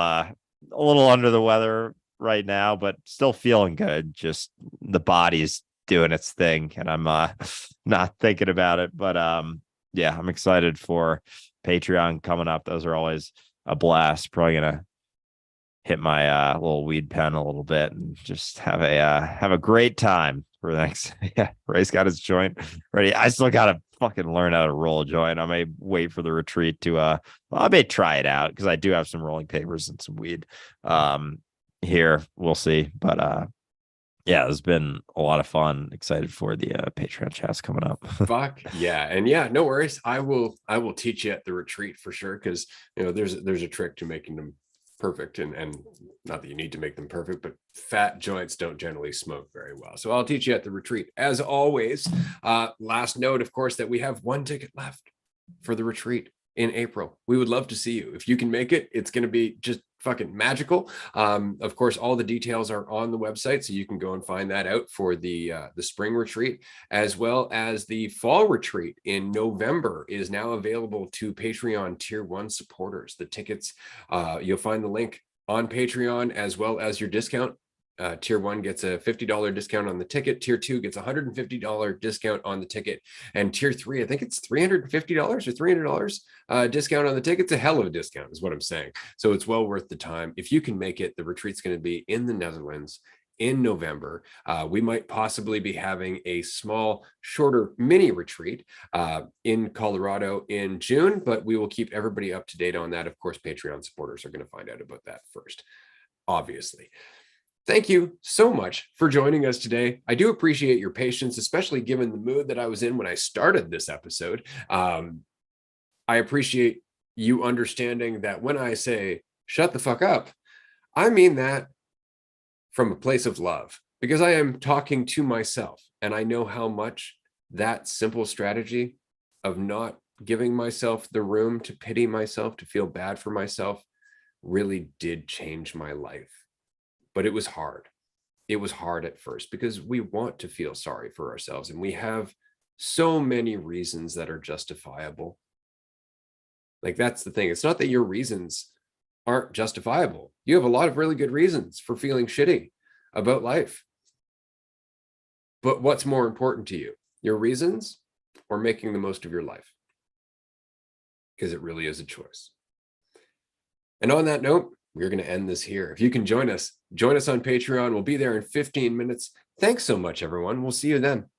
[SPEAKER 3] under the weather right now, but still feeling good. Just the body's doing its thing, and I'm not thinking about it. But yeah, I'm excited for Patreon coming up. Those are always a blast. Probably gonna hit my little weed pen a little bit and just have a great time for the next. Yeah, Ray's got his joint ready. I still gotta fucking learn how to roll a joint. I may wait for the retreat to I may try it out because I do have some rolling papers and some weed here. We'll see. But yeah, it's been a lot of fun. Excited for the Patreon chats coming up.
[SPEAKER 2] Fuck yeah. And yeah, no worries. I will teach you at the retreat for sure, because there's a trick to making them perfect, and not that you need to make them perfect, but fat joints don't generally smoke very well. So I'll teach you at the retreat. As always, last note, of course, that we have one ticket left for the retreat in April. We would love to see you. If you can make it, it's going to be just fucking magical. Of course, all the details are on the website, so you can go and find that out for the spring retreat, as well as the fall retreat in November is now available to Patreon tier 1 supporters. The tickets, you'll find the link on Patreon, as well as your discount. Tier 1 gets a $50 discount on the ticket. Tier 2 gets a $150 discount on the ticket. And tier 3, I think it's $350 or $300 discount on the ticket. It's a hell of a discount is what I'm saying. So it's well worth the time. If you can make it, the retreat's going to be in the Netherlands in November. We might possibly be having a small, shorter mini retreat in Colorado in June, but we will keep everybody up to date on that. Of course, Patreon supporters are going to find out about that first, obviously. Thank you so much for joining us today. I do appreciate your patience, especially given the mood that I was in when I started this episode. I appreciate you understanding that when I say shut the fuck up, I mean that from a place of love, because I am talking to myself, and I know how much that simple strategy of not giving myself the room to pity myself, to feel bad for myself, really did change my life. But it was hard. It was hard at first because we want to feel sorry for ourselves, and we have so many reasons that are justifiable. Like, that's the thing. It's not that your reasons aren't justifiable. You have a lot of really good reasons for feeling shitty about life. But what's more important to you, your reasons or making the most of your life? Because it really is a choice. And on that note, we're going to end this here. If you can join us on Patreon. We'll be there in 15 minutes. Thanks so much, everyone. We'll see you then.